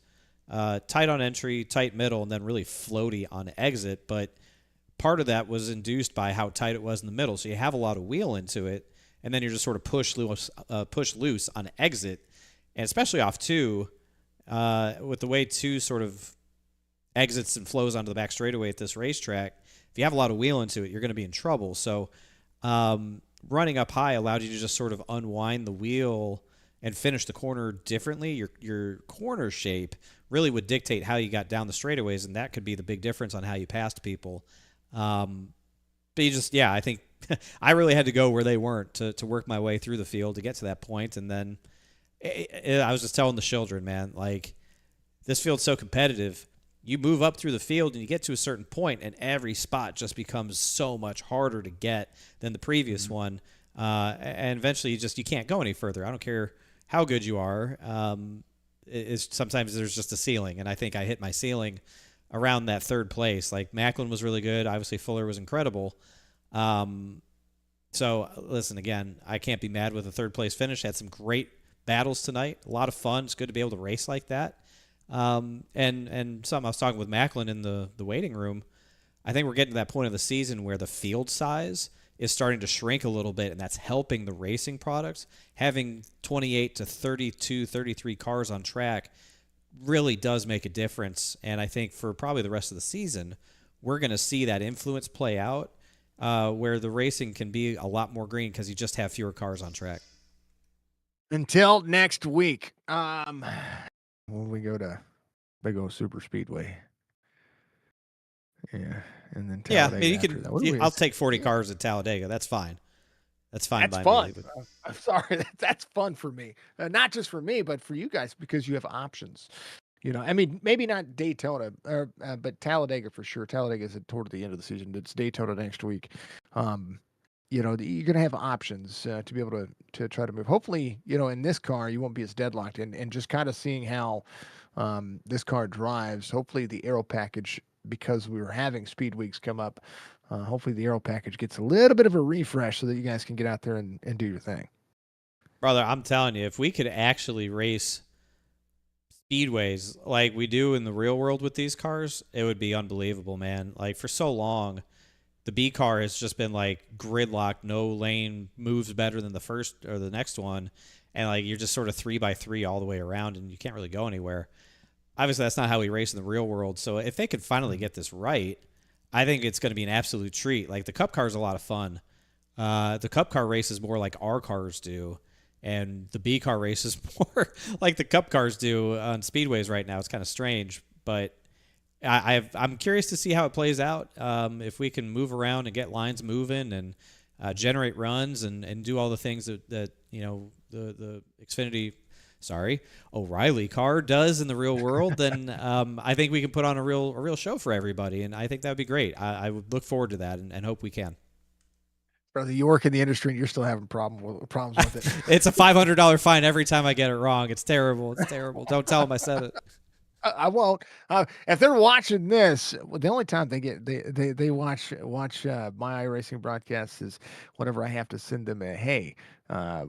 tight on entry, tight middle, and then really floaty on exit, but part of that was induced by how tight it was in the middle. So you have a lot of wheel into it, and then you're just sort of push loose on exit, and especially off 2, with the way 2 sort of exits and flows onto the back straightaway at this racetrack. If you have a lot of wheel into it, you're going to be in trouble. So running up high allowed you to just sort of unwind the wheel and finish the corner differently. Your corner shape really would dictate how you got down the straightaways, and that could be the big difference on how you passed people. But you just, I think I really had to go where they weren't to work my way through the field to get to that point. And then I was just telling the children, man, like, this field's so competitive. You move up through the field and you get to a certain point, and every spot just becomes so much harder to get than the previous one. And eventually you can't go any further. I don't care how good you are. Sometimes there's just a ceiling, and I think I hit my ceiling around that third place. Like, Macklin was really good. Obviously, Fuller was incredible. So listen, again, I can't be mad with a third place finish. Had some great battles tonight. A lot of fun. It's good to be able to race like that. And something I was talking with Macklin in the waiting room. I think we're getting to that point of the season where the field size is starting to shrink a little bit, and that's helping the racing products. Having 28 to 32, 33 cars on track really does make a difference. And I think for probably the rest of the season, we're going to see that influence play out, where the racing can be a lot more green because you just have fewer cars on track. Until next week, when we go to Big O Super Speedway. Yeah, and then Talladega I'll take 40 cars at Talladega. That's fine. That's fine. That's fun. I'm sorry. That's fun for me. Not just for me, but for you guys, because you have options. I mean, maybe not Daytona, but Talladega for sure. Talladega is toward the end of the season. It's Daytona next week. You're going to have options to be able to try to move. Hopefully, in this car, you won't be as deadlocked. And just kind of seeing how this car drives, hopefully the aero package, because we were having speed weeks come up, hopefully the aero package gets a little bit of a refresh so that you guys can get out there and do your thing. Brother, I'm telling you, if we could actually race speedways like we do in the real world with these cars, it would be unbelievable, man. Like, for so long, the B car has just been like gridlocked, no lane moves better than the first or the next one, and like you're just sort of 3x3 all the way around, and you can't really go anywhere. Obviously, that's not how we race in the real world. So if they could finally get this right, I think it's going to be an absolute treat. Like, the Cup car is a lot of fun. The Cup car race is more like our cars do, and the B car race is more like the Cup cars do on speedways right now. It's kind of strange, but I'm curious to see how it plays out. If we can move around and get lines moving and generate runs and do all the things that the Xfinity, O'Reilly car does in the real world, then I think we can put on a real show for everybody, and I think that would be great. I would look forward to that and hope we can. Brother, you work in the industry and you're still having problems with it. It's a $500 fine every time I get it wrong. It's terrible. It's terrible. Don't tell them I said it. I won't. If they're watching this, the only time they watch my iRacing broadcasts is whenever I have to send them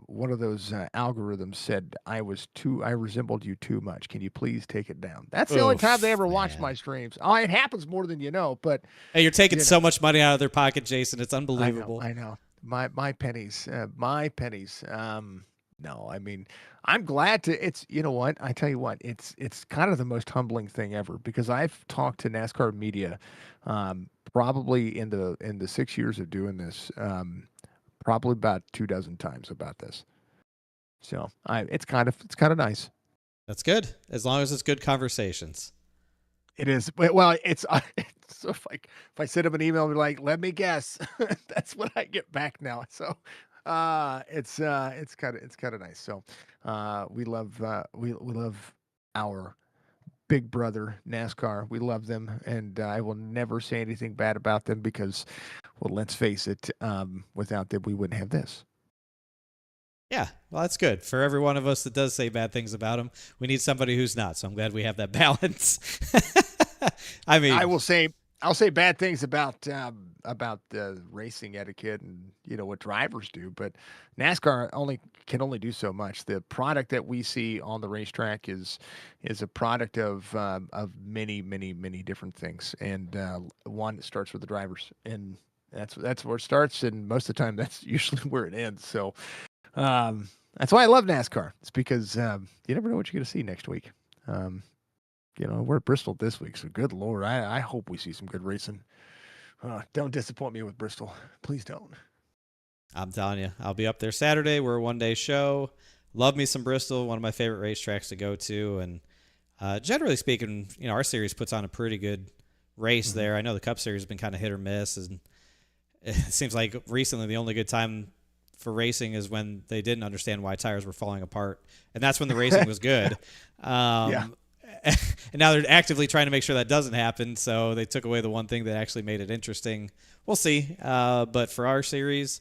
one of those algorithms said I resembled you too much. Can you please take it down? That's the only time they ever watch my streams. Oh, it happens more than you know, but hey, you're taking so much money out of their pocket, Jason. It's unbelievable. I know. My pennies. No, I mean, I'm glad to. It's you know what I tell you what, it's kind of the most humbling thing ever because I've talked to NASCAR media, probably in the 6 years of doing this, probably about 2 dozen times about this. So it's kind of nice. That's good, as long as it's good conversations. It is. Well, it's, it's so if I send them an email, they're like, "Let me guess." That's what I get back now. So, it's kind of nice. So, we love our big brother NASCAR. We love them, and I will never say anything bad about them because, well, let's face it, without them, we wouldn't have this. Yeah, well, that's good. For every one of us that does say bad things about him, we need somebody who's not. So I'm glad we have that balance. I mean, I'll say bad things about the racing etiquette and what drivers do, but NASCAR can only do so much. The product that we see on the racetrack is a product of many different things, and one that starts with the drivers, and that's where it starts, and most of the time that's usually where it ends. So. That's why I love NASCAR. It's because you never know what you're going to see next week. We're at Bristol this week, so good Lord, I hope we see some good racing. Don't disappoint me with Bristol. Please don't. I'm telling you, I'll be up there Saturday. We're a one-day show. Love me some Bristol, one of my favorite racetracks to go to. And generally speaking, our series puts on a pretty good race there. I know the Cup Series has been kind of hit or miss, and it seems like recently the only good time for racing is when they didn't understand why tires were falling apart, and that's when the racing was good. Yeah. And now they're actively trying to make sure that doesn't happen, so they took away the one thing that actually made it interesting. We'll see. But for our series,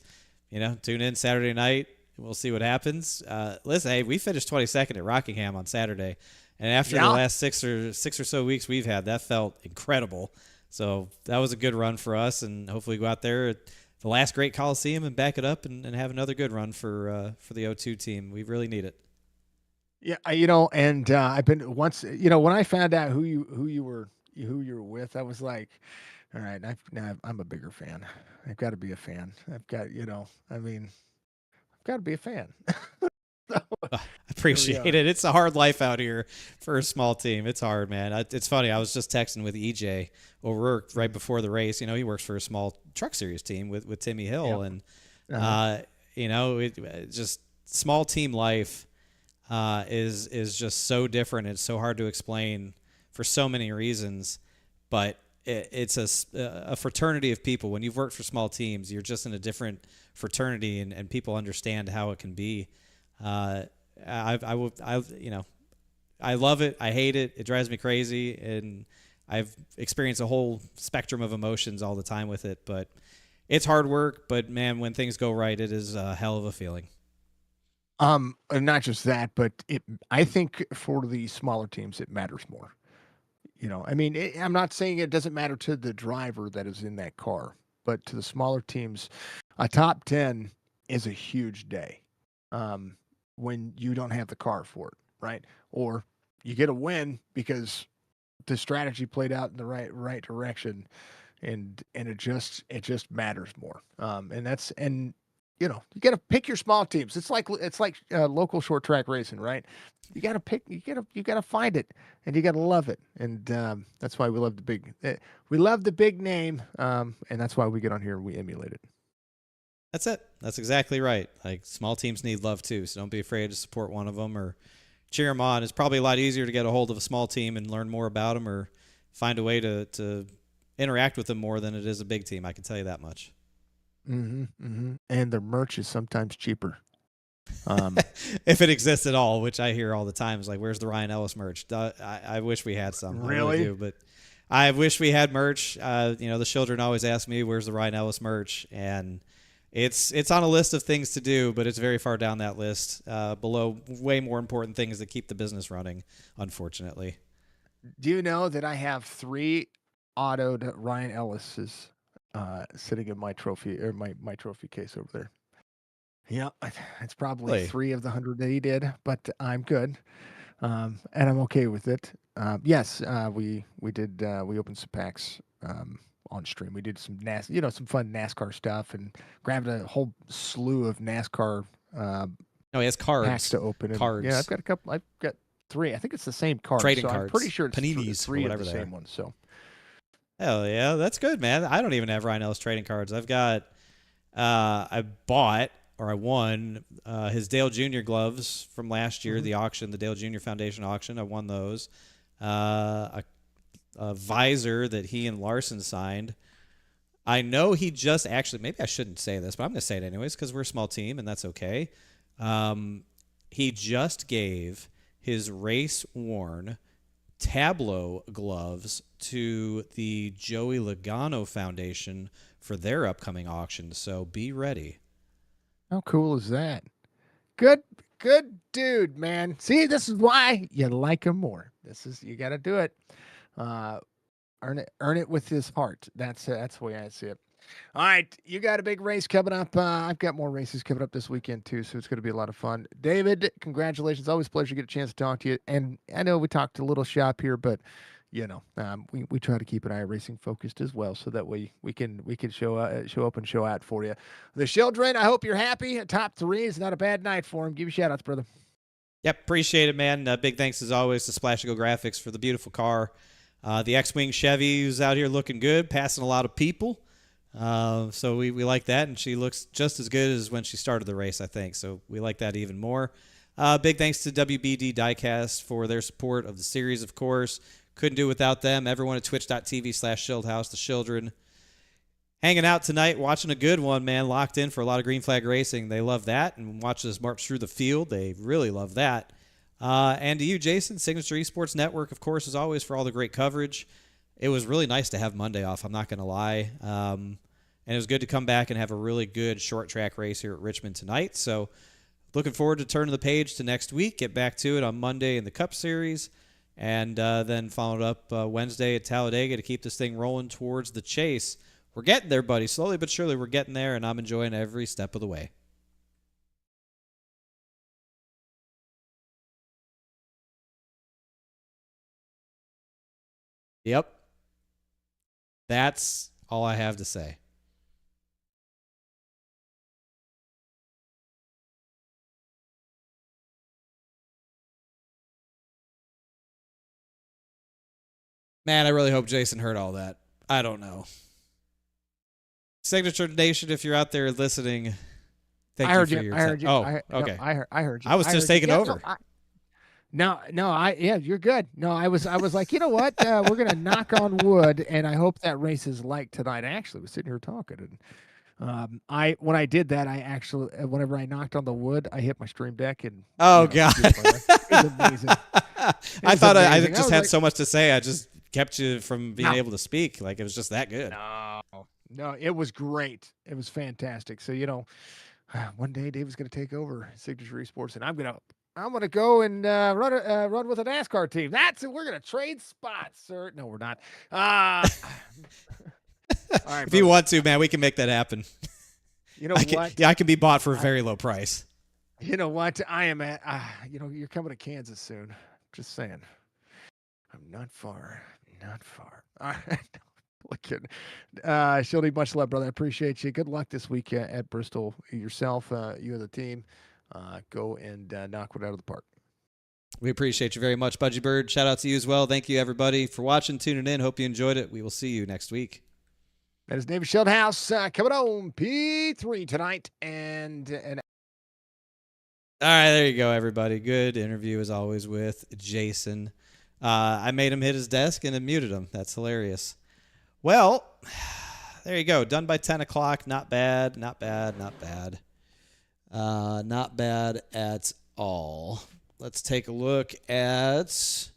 tune in Saturday night. We'll see what happens. Listen, hey, we finished 22nd at Rockingham on Saturday, and after the last six or so weeks we've had, that felt incredible. So that was a good run for us, and hopefully go out there the last great Coliseum and back it up and have another good run for the O2 team. We really need it. Yeah, and I've been once, when I found out who you were with, I was like, all right, I'm a bigger fan. I've got to be a fan. I've got, I've got to be a fan. I appreciate it. It's a hard life out here for a small team. It's hard, man. It's funny. I was just texting with EJ over work right before the race. He works for a small truck series team with Timmy Hill, and just small team life is just so different. It's so hard to explain for so many reasons, but it's a fraternity of people. When you've worked for small teams, you're just in a different fraternity, and people understand how it can be. I love it. I hate it. It drives me crazy, and I've experienced a whole spectrum of emotions all the time with it. But it's hard work. But man, when things go right, it is a hell of a feeling. And not just that, but I think for the smaller teams, it matters more. I'm not saying it doesn't matter to the driver that is in that car, but to the smaller teams, a top 10 is a huge day. When you don't have the car for it, right? Or you get a win because the strategy played out in the right direction, and it just matters more. You got to pick your small teams. It's like local short track racing, right? You got to pick. You got to find it, and you got to love it, and that's why we love the big name, and that's why we get on here and we emulate it. That's it. That's exactly right. Like, small teams need love too, so don't be afraid to support one of them or cheer them on. It's probably a lot easier to get a hold of a small team and learn more about them or find a way to interact with them more than it is a big team. I can tell you that much. Mm-hmm, mm-hmm. And the merch is sometimes cheaper. If it exists at all, which I hear all the time, is like, where's the Ryan Ellis merch? I wish we had some. Really? I really do, but I wish we had merch. The children always ask me, where's the Ryan Ellis merch? And it's on a list of things to do, but it's very far down that list, below way more important things that keep the business running, unfortunately. Do you know that I have 3 autoed Ryan Ellis's sitting in my trophy or my trophy case over there? Yeah, it's probably Really? 3 of the 100 that he did, but I'm good, and I'm okay with it. Yes, we opened some packs on stream. We did some some fun NASCAR stuff and grabbed a whole slew of NASCAR No, he has cards. Packs to open. And, Cards. Yeah, I've got a couple. I've got 3. I think it's the same card. Trading so cards. I'm pretty sure it's Paninis, 3 or of whatever the they same are. ones. So. Hell yeah, that's good, man. I don't even have Rhinel's trading cards. I've got, I bought or I won his Dale Jr. gloves from last year, the auction, the Dale Jr. Foundation auction. I won those. A visor that he and Larson signed. I know he just actually, maybe I shouldn't say this, but I'm going to say it anyways because we're a small team and that's okay. He just gave his race-worn Tableau gloves to the Joey Logano Foundation for their upcoming auction, so be ready. How cool is that? Good dude, man. See, this is why you like him more. You got to do it. Earn it with his heart. That's the way I see it. All right, you got a big race coming up. I've got more races coming up this weekend too, so it's going to be a lot of fun. David, congratulations! Always a pleasure to get a chance to talk to you. And I know we talked a little shop here, but we try to keep an eye racing focused as well, so that way we can show up and show out for you. The children, I hope you're happy. Top 3 is not a bad night for him. Give you shout outs, brother. Yep, appreciate it, man. Big thanks as always to Splash Go Graphics for the beautiful car. The X-Wing Chevy is out here looking good, passing a lot of people. So we like that, and she looks just as good as when she started the race, I think. So we like that even more. Big thanks to WBD Diecast for their support of the series, of course. Couldn't do it without them. Everyone at twitch.tv/ShieldHouse, the children. Hanging out tonight, watching a good one, man. Locked in for a lot of green flag racing. They love that, and watching us march through the field. They really love that. And to you, Jason, Signature Esports Network, of course, as always, for all the great coverage. It was really nice to have Monday off, I'm not going to lie. And it was good to come back and have a really good short track race here at Richmond tonight. So looking forward to turning the page to next week, get back to it on Monday in the Cup Series, and then followed up Wednesday at Talladega to keep this thing rolling towards the chase. We're getting there, buddy. Slowly but surely we're getting there, and I'm enjoying every step of the way. Yep. That's all I have to say. Man, I really hope Jason heard all that. I don't know. Signature Nation, if you're out there listening, thank you for your time. I heard you. Oh, okay. I heard you. I was just taking over. You're good. No, I was like, you know what? We're gonna knock on wood, and I hope that race is light tonight. I actually was sitting here talking, and when I did that, I actually, whenever I knocked on the wood, I hit my stream deck, and God, it was amazing. I thought I just had so much to say. I just kept you from being able to speak. Like it was just that good. No, it was great. It was fantastic. So one day David's gonna take over Signature Esports, and I'm gonna go and run with a NASCAR team. That's it. We're gonna trade spots, sir. No, we're not. All right, if you want to, man, we can make that happen. You know what? I can be bought for a very low price. You know what? I am at. You're coming to Kansas soon. Just saying. I'm not far. Not far. All right. Shieldy, much love, brother. I appreciate you. Good luck this week at Bristol. Yourself, you and the team. Go and knock one out of the park. We appreciate you very much, Budgie Bird. Shout out to you as well. Thank you, everybody, for watching, tuning in. Hope you enjoyed it. We will see you next week. That is David Shieldhouse coming on P3 tonight. And all right, there you go, everybody. Good interview, as always, with Jason. I made him hit his desk and then muted him. That's hilarious. Well, there you go. Done by 10 o'clock. Not bad, not bad, not bad. Not bad at all. Let's take a look at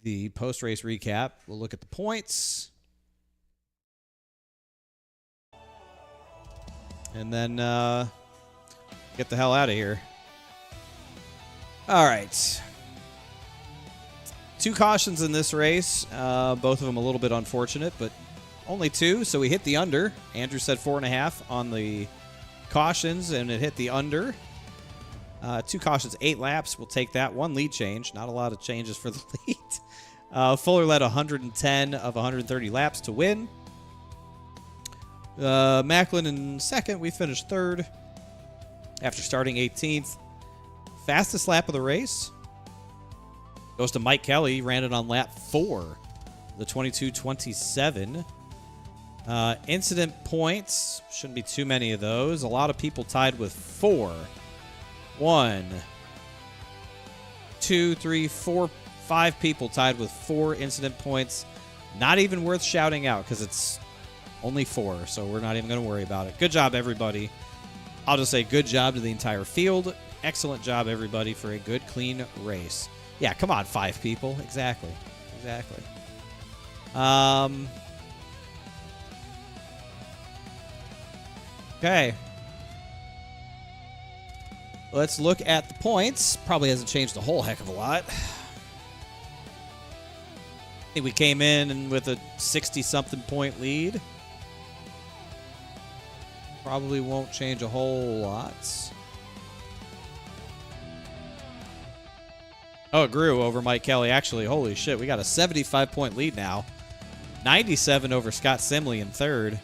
the post-race recap. We'll look at the points. And then get the hell out of here. All right. 2 cautions in this race. Both of them a little bit unfortunate, but only 2. So we hit the under. Andrew said 4.5 on the cautions, and it hit the under. 2 cautions, 8 laps. We'll take that. 1 lead change. Not a lot of changes for the lead. Fuller led 110 of 130 laps to win. Macklin in second. We finished third after starting 18th. fastest lap of the race goes to Mike Kelly. Ran it on lap 4, the 22:27. Incident points, shouldn't be too many of those. A lot of people tied with 4. 1, 2, 3, 4, 5 people tied with 4 incident points. Not even worth shouting out because it's only 4, so we're not even going to worry about it. Good job, everybody. I'll just say good job to the entire field. Excellent job, everybody, for a good, clean race. Yeah, come on, 5 people. Exactly. Okay. Let's look at the points. Probably hasn't changed a whole heck of a lot. I think we came in with a 60-something point lead. Probably won't change a whole lot. Oh, it grew over Mike Kelly. Actually, holy shit, we got a 75-point lead now. 97 over Scott Simley in third.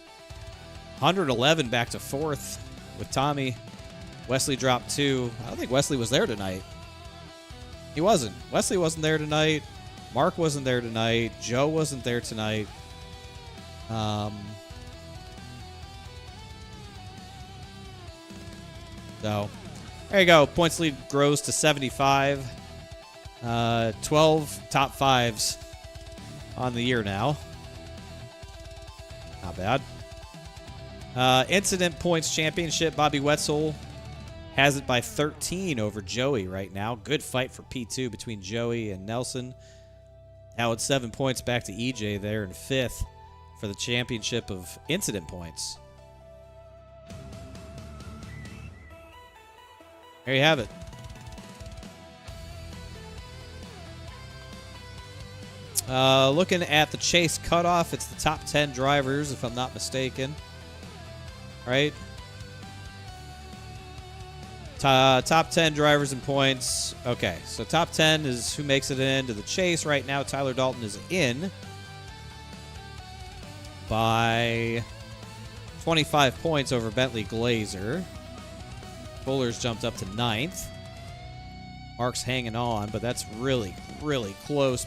111 back to fourth with Tommy. Wesley dropped 2. I don't think Wesley was there tonight. He wasn't. Wesley wasn't there tonight. Mark wasn't there tonight. Joe wasn't there tonight. So, there you go. Points lead grows to 75. 12 top 5s on the year now. Not bad. Incident points championship. Bobby Wetzel has it by 13 over Joey right now. Good fight for P2 between Joey and Nelson. Now it's 7 points back to EJ there in 5th for the championship of incident points. There you have it. Looking at the chase cutoff, it's the top 10 drivers, if I'm not mistaken. Right? Top 10 drivers and points. Okay, so top 10 is who makes it into the chase. Right now, Tyler Dalton is in by 25 points over Bentley Glazer. Fuller's jumped up to 9th. Mark's hanging on, but that's really, really close.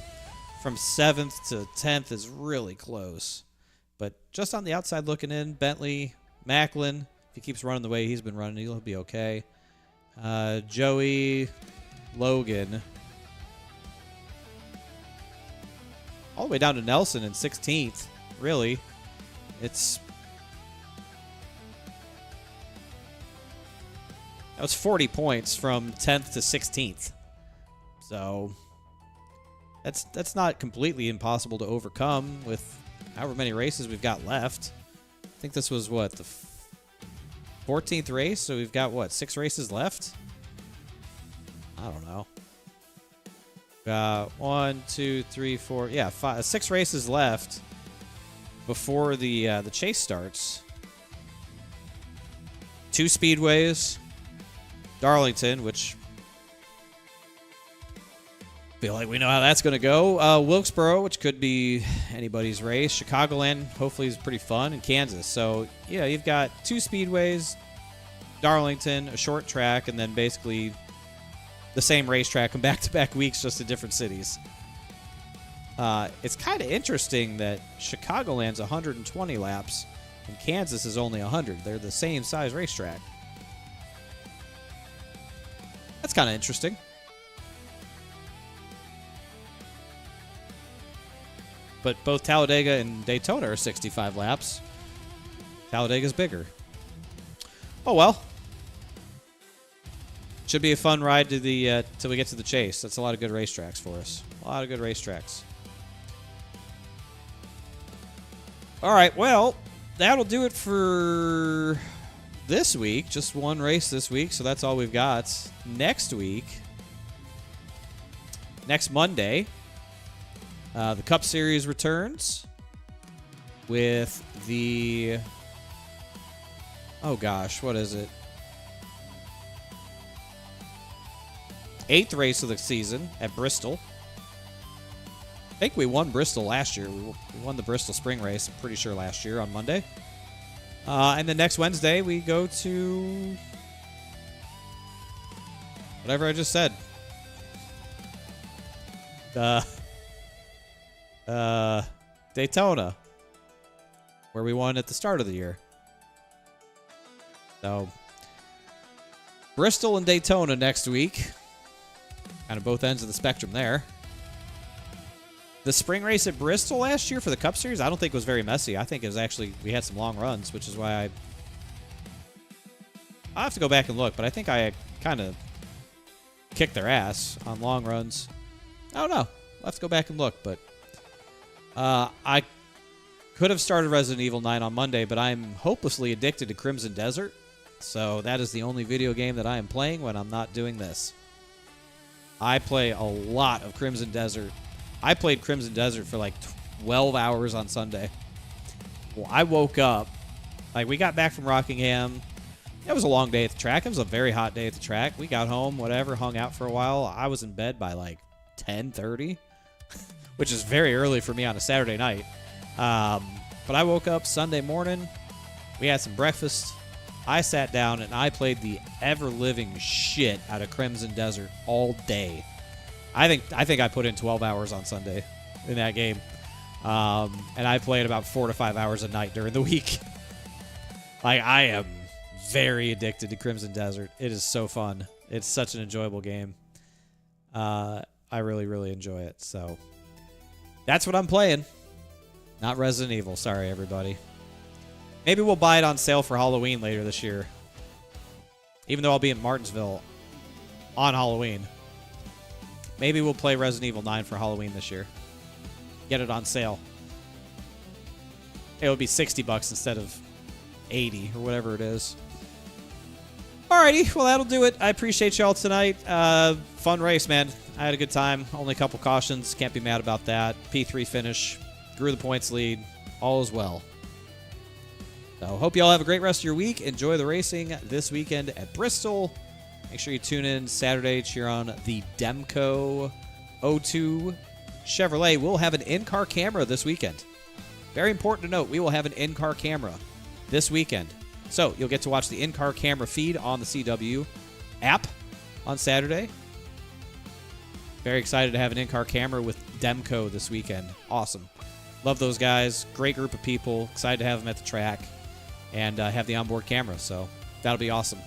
From 7th to 10th is really close. But just on the outside looking in, Bentley, Macklin, if he keeps running the way he's been running, he'll be okay. Joey, Logan. All the way down to Nelson in 16th. Really. That was 40 points from 10th to 16th. So that's not completely impossible to overcome with however many races we've got left. I think this was what, the 14th race, so we've got what, 6 races left? I don't know. 1, 2, 3, 4, yeah, 6 races left before the chase starts. 2 speedways, Darlington, which feel like we know how that's going to go. Wilkesboro, which could be anybody's race. Chicagoland, hopefully, is pretty fun. And Kansas. So, yeah, you've got 2 speedways, Darlington, a short track, and then basically the same racetrack in back-to-back weeks, just in different cities. It's kind of interesting that Chicagoland's 120 laps and Kansas is only 100. They're the same size racetrack. That's kind of interesting. But both Talladega and Daytona are 65 laps. Talladega's bigger. Oh, well. Should be a fun ride to the till we get to the chase. That's a lot of good racetracks for us. A lot of good racetracks. All right, well, that'll do it for this week. Just one race this week, so that's all we've got. Next week, next Monday, the Cup Series returns with the, oh gosh, what is it? 8th race of the season at Bristol. I think we won Bristol last year. We won the Bristol Spring Race, I'm pretty sure, last year on Monday. And then next Wednesday, we go to Whatever I just said. Daytona, where we won at the start of the year. So, Bristol and Daytona next week. Kind of both ends of the spectrum there. The spring race at Bristol last year for the Cup Series, I don't think was very messy. I think it was actually, we had some long runs, which is why I'll have to go back and look, but I think I kind of kicked their ass on long runs. I don't know. Let's go back and look, but I could have started Resident Evil 9 on Monday, but I'm hopelessly addicted to Crimson Desert, so that is the only video game that I am playing when I'm not doing this. I play a lot of Crimson Desert. I played Crimson Desert for like 12 hours on Sunday. Well, I woke up, like we got back from Rockingham. It was a long day at the track. It was a very hot day at the track. We got home, whatever, hung out for a while. I was in bed by like 10:30, which is very early for me on a Saturday night. But I woke up Sunday morning. We had some breakfast. I sat down and I played the ever-living shit out of Crimson Desert all day. I think I put in 12 hours on Sunday in that game. And I played about 4 to 5 hours a night during the week. Like, I am very addicted to Crimson Desert. It is so fun. It's such an enjoyable game. I really, really enjoy it. So that's what I'm playing. Not Resident Evil. Sorry, everybody. Maybe we'll buy it on sale for Halloween later this year. Even though I'll be in Martinsville on Halloween. Maybe we'll play Resident Evil 9 for Halloween this year. Get it on sale. It would be $60 instead of 80 or whatever it is. Alrighty, well that'll do it. I appreciate y'all tonight. Fun race, man. I had a good time. Only a couple cautions. Can't be mad about that. P3 finish. Grew the points lead. All is well. So hope y'all have a great rest of your week. Enjoy the racing this weekend at Bristol. Make sure you tune in Saturday, cheer on the Demco 02 Chevrolet. We'll have an in-car camera this weekend. Very important to note, we will have an in-car camera this weekend. So you'll get to watch the in-car camera feed on the CW app on Saturday. Very excited to have an in-car camera with Demco this weekend. Awesome. Love those guys. Great group of people. Excited to have them at the track and have the onboard camera. So that'll be awesome.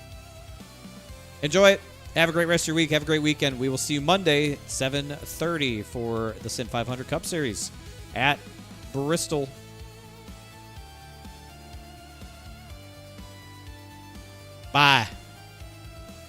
Enjoy it. Have a great rest of your week. Have a great weekend. We will see you Monday, 7:30 for the SIM500 Cup Series at Bristol. Bye.